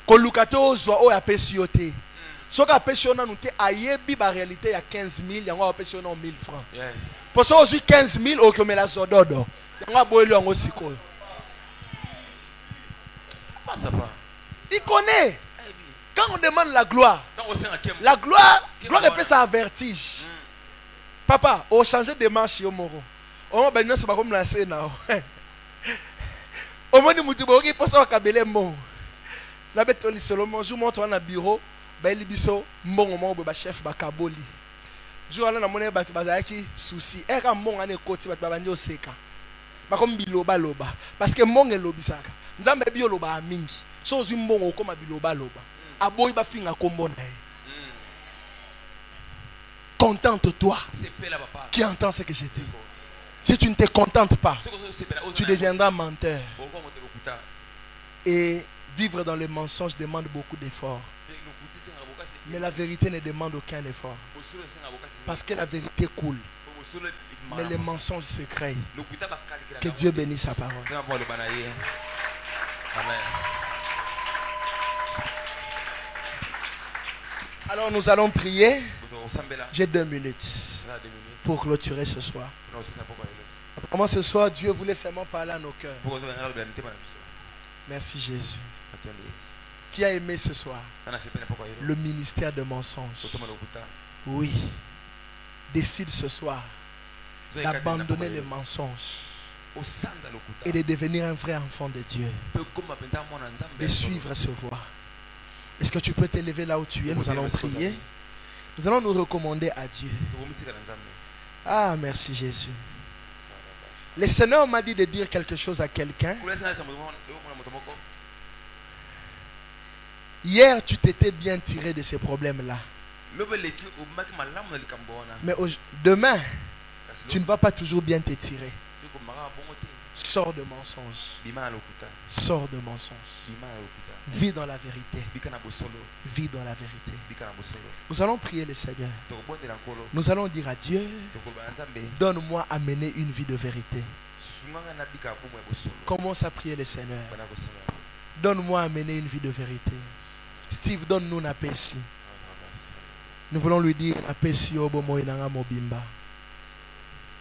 Kolukato zo o ya pesiote. Soka pesiona nous te ayebi ba réalité ya 15 000, yango a pesiona 1000 francs. Yes. Pour ça aussi 15 000 au que la zododo. Il connaît. Quand on demande la gloire est un vertige. Papa, on change de marche au moro. On va se comme la scène. Au moins, nous devons passer kabele mo. La bête au Solomon, je montre dans bureau, ben biso mon chef bakaboli. Je vais na monnaie bazaki souci. Et quand mon ane côté babanjo seka. Comme biloba loba parce que mon elobisaka nzambe bi loba mingi so zi mbongo koma biloba loba aboyi ba finga kombo na ye. Contente-toi qui entend ce que je dis. Si tu ne te contentes pas, tu deviendras menteur. Et vivre dans les mensonges demande beaucoup d'efforts. Mais la vérité ne demande aucun effort. Parce que la vérité coule. Mais les mensonges se créent. Que Dieu bénisse sa parole. Amen. Alors nous allons prier. J'ai 2 minutes pour clôturer ce soir. Apparemment ce soir, Dieu voulait seulement parler à nos cœurs. Merci Jésus. Qui a aimé ce soir le ministère de mensonges? Oui. Décide ce soir d'abandonner les mensonges et de devenir un vrai enfant de Dieu. De suivre ce voie. Est-ce que tu peux t'élever là où tu es? Nous allons prier. Nous allons nous recommander à Dieu. Ah, merci Jésus. Le Seigneur m'a dit de dire quelque chose à quelqu'un. Hier, tu t'étais bien tiré de ces problèmes-là. Mais demain, tu ne vas pas toujours bien te tirer. Sors de mensonges. Sors de mensonges. Vis dans la vérité. Vis dans la vérité. Nous allons prier le Seigneur. Nous allons dire à Dieu, donne-moi à mener une vie de vérité. Commence à prier le Seigneur. Donne-moi à mener une vie de vérité. Steve, donne-nous la paix. Nous voulons lui dire,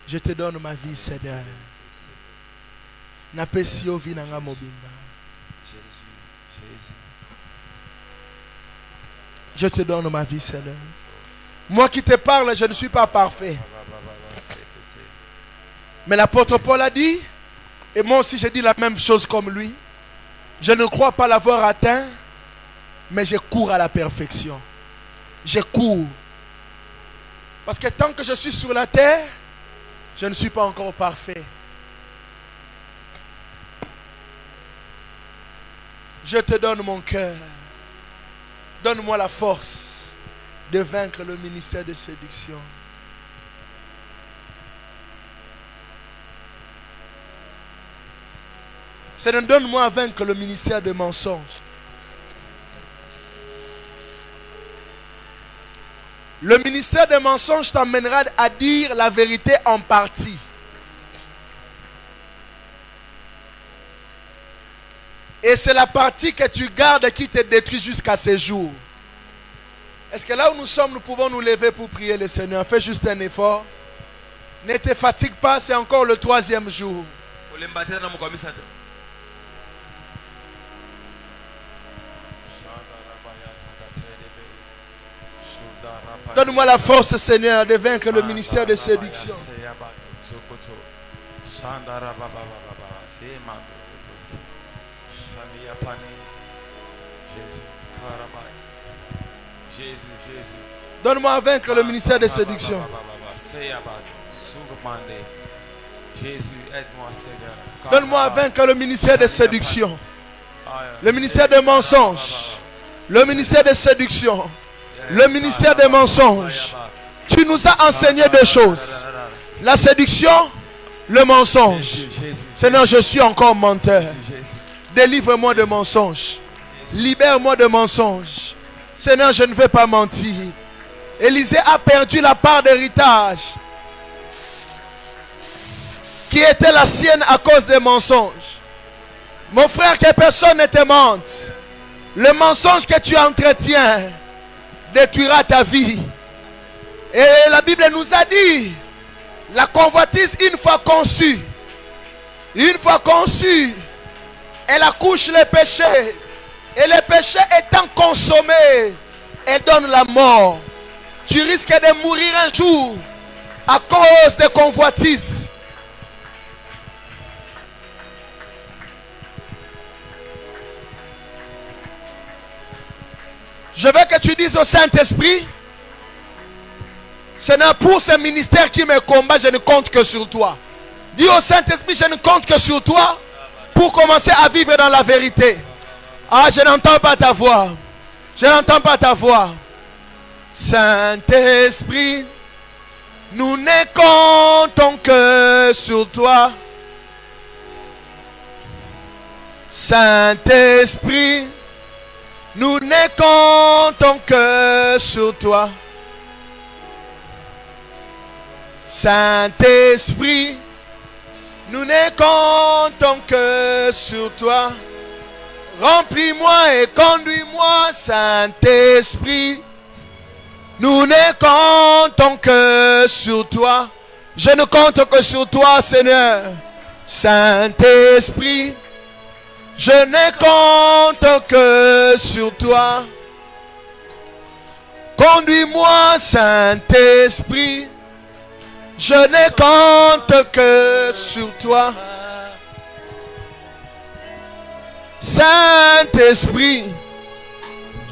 je te donne ma vie, Seigneur. Je te donne ma vie, Seigneur. Moi qui te parle, je ne suis pas parfait. Mais l'apôtre Paul a dit, et moi aussi j'ai dit la même chose comme lui. Je ne crois pas l'avoir atteint, mais je cours à la perfection. Je cours. Parce que tant que je suis sur la terre, je ne suis pas encore parfait. Je te donne mon cœur. Donne-moi la force de vaincre le ministère de séduction. Seigneur, donne-moi à vaincre le ministère de mensonges. Le ministère des mensonges t'emmènera à dire la vérité en partie. Et c'est la partie que tu gardes qui te détruit jusqu'à ce jour. Est-ce que là où nous sommes, nous pouvons nous lever pour prier le Seigneur? Fais juste un effort. Ne te fatigue pas, c'est encore le 3e jour. Donne-moi la force, Seigneur, de vaincre le ministère de séduction. Donne-moi à vaincre le ministère de séduction. Donne-moi à vaincre le ministère de séduction. Le ministère des mensonges. Le ministère de séduction. Le ministère des mensonges. Tu nous as enseigné deux choses. La séduction, le mensonge. Seigneur, je suis encore menteur. Délivre-moi de mensonges. Libère-moi de mensonges. Seigneur, je ne veux pas mentir. Élisée a perdu la part d'héritage qui était la sienne à cause des mensonges. Mon frère, que personne ne te mente. Le mensonge que tu entretiens détruira ta vie. Et la Bible nous a dit, la convoitise une fois conçue, elle accouche les péchés. Et les péchés étant consommés, elle donne la mort. Tu risques de mourir un jour à cause des convoitises. Je veux que tu dises au Saint-Esprit, Seigneur, pour ce ministère qui me combat, je ne compte que sur toi. Dis au Saint-Esprit, je ne compte que sur toi pour commencer à vivre dans la vérité. Ah, je n'entends pas ta voix. Je n'entends pas ta voix. Saint-Esprit, nous ne comptons que sur toi. Saint-Esprit, nous ne comptons que sur toi. Saint-Esprit, nous ne comptons que sur toi. Remplis-moi et conduis-moi, Saint-Esprit. Nous ne comptons que sur toi. Je ne compte que sur toi, Seigneur. Saint-Esprit, Je ne compte que sur toi. Conduis-moi, Saint-Esprit. Je ne compte que sur toi. Saint-Esprit,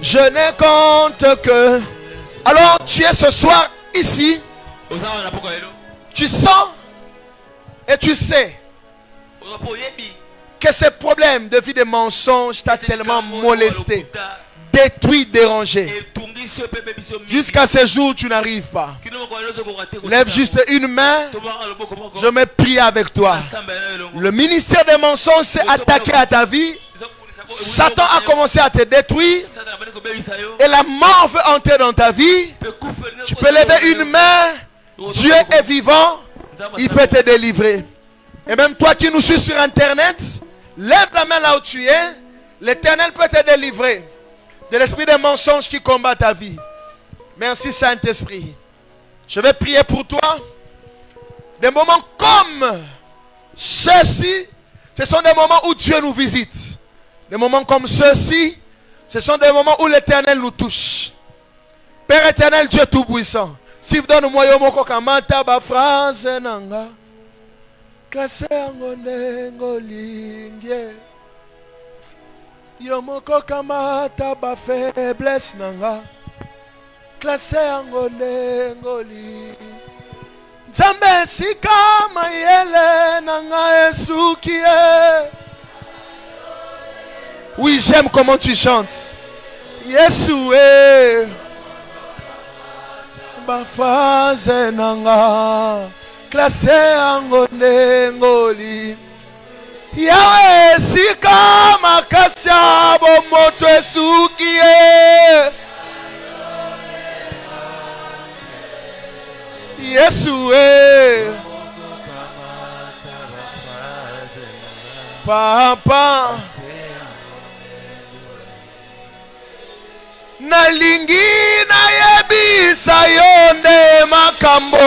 je ne compte que... Alors tu es ce soir ici. Tu sens et tu sais que ce problème de vie de mensonge t'a tellement molesté, détruit, dérangé. Jusqu'à ce jour, tu n'arrives pas. Lève juste une main. Je me prie avec toi. Le ministère des mensonges s'est attaqué à ta vie. Satan a commencé à te détruire. Et la mort veut entrer dans ta vie. Tu peux lever une main. Dieu est vivant. Il peut te délivrer. Et même toi qui nous suis sur internet, lève la main là où tu es. L'Éternel peut te délivrer de l'esprit des mensonges qui combat ta vie. Merci Saint-Esprit. Je vais prier pour toi. Des moments comme ceux-ci, ce sont des moments où Dieu nous visite. Des moments comme ceux-ci, ce sont des moments où l'Éternel nous touche. Père éternel, Dieu tout-puissant, si vous donnez-moi yomoko kamata ba phrase nanga, classé angone ngolingue, yomoko kamata ba faiblesse nanga, classé angone ngoli. Nzambe sika mayele nanga esukie. Oui, j'aime comment tu chantes. Yesoué. Bafaze nanga. Classé angone ngoli. Yawe sika makasya bomoto esukie. Yesoué. Papa. Nalingi na yebisa yonde makambo.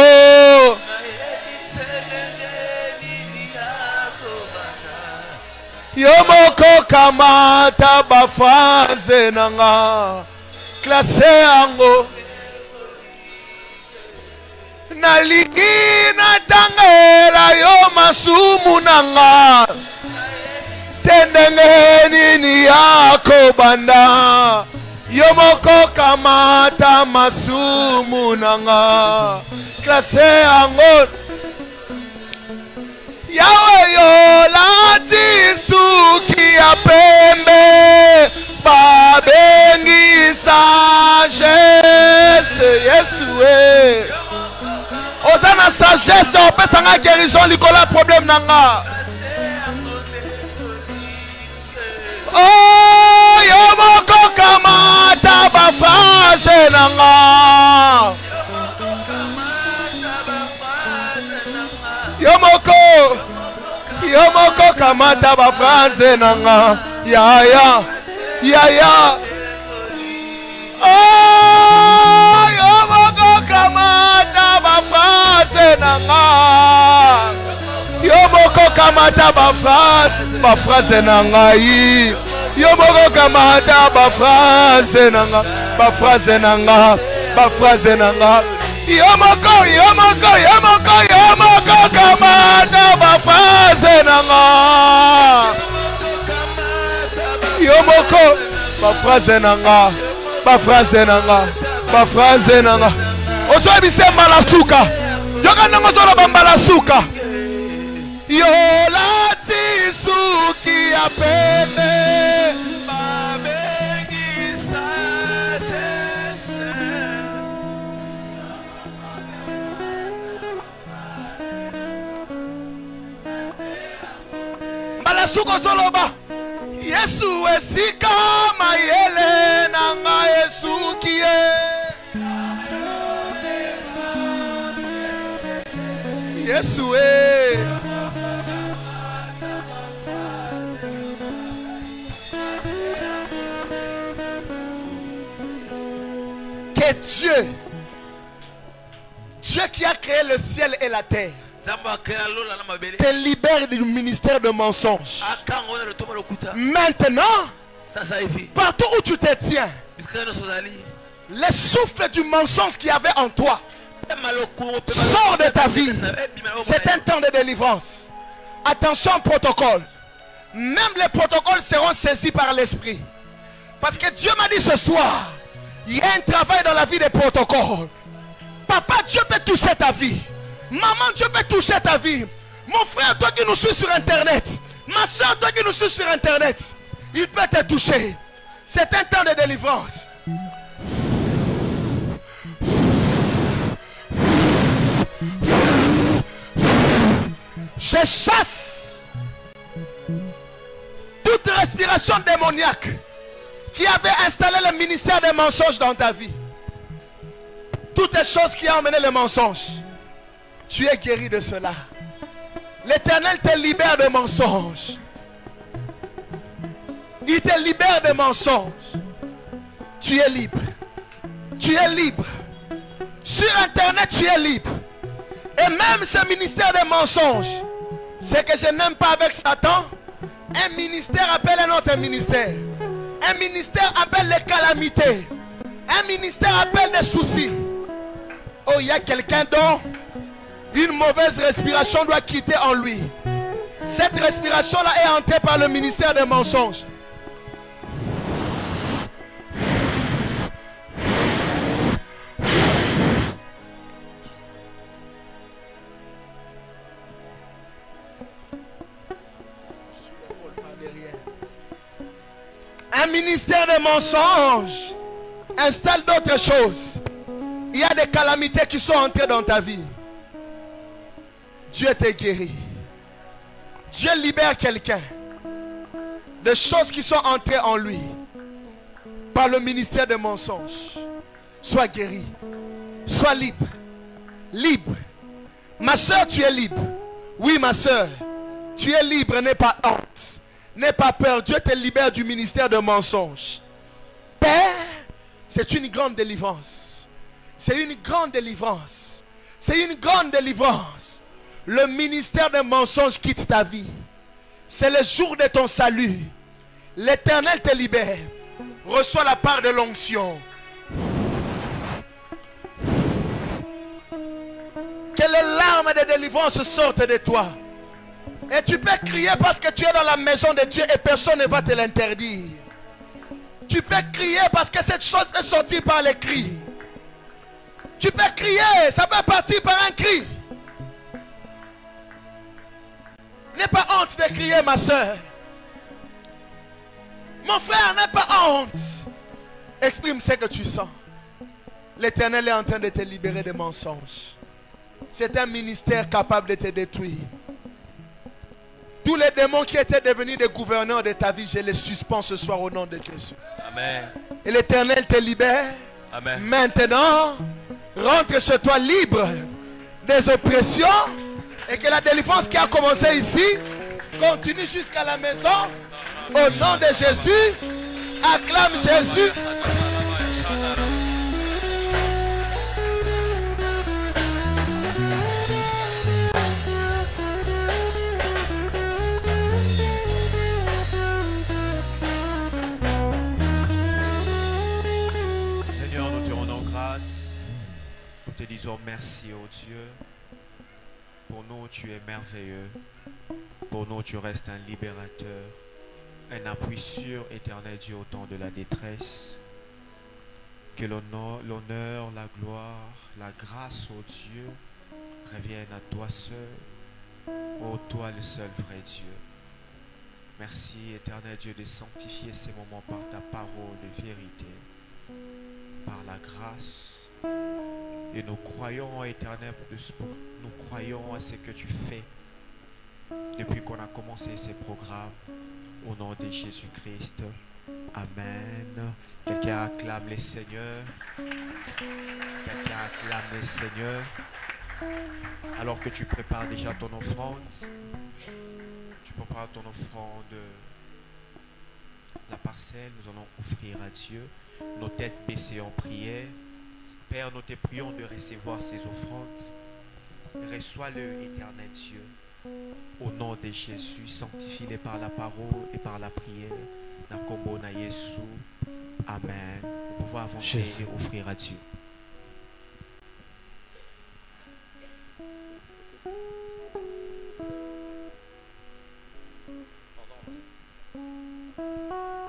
Yomoko kamata bafaze nanga. Classé ango. Nalingi na tangela yo masumu nanga. Tendenge nini yako banda. Yomoko kamata masumu nanga. Classé ango. Yawe yo lati suki ya pembe. Babengi sagesse. Yesoué. Osana sagesse. On peut s'en guérison. Likola problème nanga. Oh, yomoko kamata bafase nanga. Yomoko kamata bafase nanga. Ya. Oh, yomoko kamata bafase nanga. Yomoko kamata bafase nanga. Yomoko kamata bafase nanga. Bafase nanga. Yomoko kamata bafase nanga. Yomoko bafase nanga. Oso ebise malasuka. Yoga nango zolo bambalasuka. Yolati suki ya pembe. Babengi sashe. Malasuka zoloba. Yesu esika mayele nanga esukie. Yesu que Dieu qui a créé le ciel et la terre, te libère du ministère de mensonge. Maintenant, partout où tu te tiens, les souffles du mensonge qu'il y avait en toi sort de ta vie. C'est un temps de délivrance. Attention au protocole. Même les protocoles seront saisis par l'esprit. Parce que Dieu m'a dit ce soir, il y a un travail dans la vie des protocoles. Papa, Dieu peut toucher ta vie. Maman, Dieu peut toucher ta vie. Mon frère, toi qui nous suis sur internet. Ma soeur, toi qui nous suis sur internet. Il peut te toucher. C'est un temps de délivrance. Je chasse toute respiration démoniaque qui avait installé le ministère des mensonges dans ta vie. Toutes les choses qui ont emmené le mensonge. Tu es guéri de cela. L'Éternel te libère de mensonges. Il te libère de mensonges. Tu es libre. Tu es libre. Sur internet, tu es libre. Et même ce ministère de mensonges, c'est que je n'aime pas avec Satan. Un ministère appelle un autre ministère. Un ministère appelle les calamités. Un ministère appelle des soucis. Oh, il y a quelqu'un dont une mauvaise respiration doit quitter en lui. Cette respiration-là est hantée par le ministère des mensonges. Un ministère de mensonges installe d'autres choses. Il y a des calamités qui sont entrées dans ta vie. Dieu t'a guéri. Dieu libère quelqu'un des choses qui sont entrées en lui par le ministère des mensonges. Sois guéri. Sois libre. Libre. Ma soeur, tu es libre. Oui, ma soeur, tu es libre. N'aie pas honte. N'aie pas peur. Dieu te libère du ministère de mensonges. Père, c'est une grande délivrance. C'est une grande délivrance. C'est une grande délivrance. Le ministère de mensonges quitte ta vie. C'est le jour de ton salut. L'Éternel te libère. Reçois la part de l'onction. Que les larmes de délivrance sortent de toi. Et tu peux crier parce que tu es dans la maison de Dieu et personne ne va te l'interdire. Tu peux crier parce que cette chose peut sortir par les cris. Tu peux crier, ça peut partir par un cri. N'aie pas honte de crier, ma soeur. Mon frère, n'aie pas honte. Exprime ce que tu sens. L'Éternel est en train de te libérer des mensonges. C'est un ministère capable de te détruire. Tous les démons qui étaient devenus des gouverneurs de ta vie, je les suspends ce soir au nom de Jésus. Amen. Et l'Éternel te libère. Amen. Maintenant, rentre chez toi libre des oppressions. Et que la délivrance qui a commencé ici continue jusqu'à la maison. Au nom de Jésus, acclame Jésus. Seigneur, nous te rendons grâce. Nous te disons merci, oh Dieu. Pour nous, tu es merveilleux. Pour nous, tu restes un libérateur. Un appui sûr, éternel Dieu, au temps de la détresse. Que l'honneur, la gloire, la grâce, ô Dieu, reviennent à toi seul, ô toi le seul vrai Dieu. Merci, éternel Dieu, de sanctifier ces moments par ta parole de vérité, par la grâce. Et nous croyons, éternel, nous croyons à ce que tu fais depuis qu'on a commencé ces programmes. Au nom de Jésus-Christ. Amen. Quelqu'un acclame les seigneurs. Quelqu'un acclame les seigneurs. Alors que tu prépares déjà ton offrande, tu prépares ton offrande, la parcelle, nous allons offrir à Dieu. Nos têtes baissées en prière. Père, nous te prions de recevoir ces offrandes. Reçois-le, éternel Dieu. Au nom de Jésus, sanctifie-les par la parole et par la prière. Nakombo na Yesu. Amen. Vous pouvez avancer et offrir à Dieu.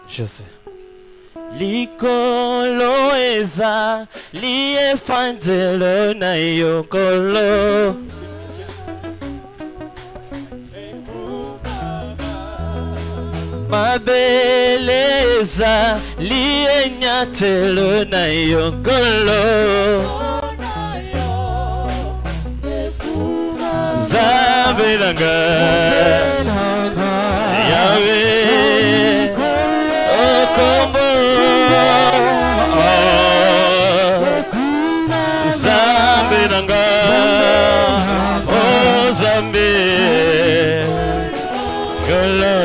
Je sais. Likolo eza liefandelo na yokolo mabeleza lienyatelo na yokolo Zabelanga Yahweh Okombo Zabelanga Oh Zambe Golo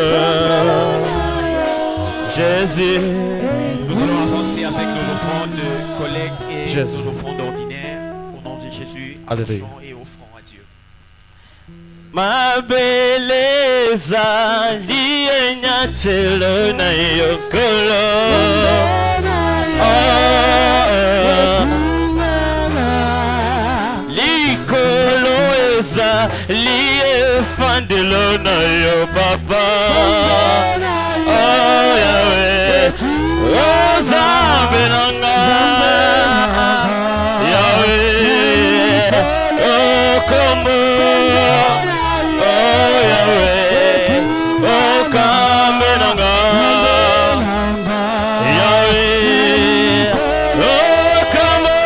Jésus. Nous allons avancer avec nos offrandes de collecte et nos offrandes ordinaires. Au nom de Jésus, chantons et offrons à Dieu. Ma beleza lienyatelo na yokolo likolo eza liefandelo na yo papa Yahweh Zambe nanga Yahweh Okombo Yahweh Okambe nanga Yahweh Okambo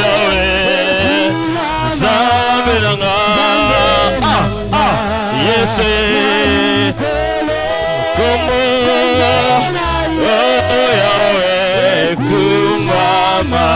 Yahweh Zambe nanga Yes Kombo Yahweh Kumama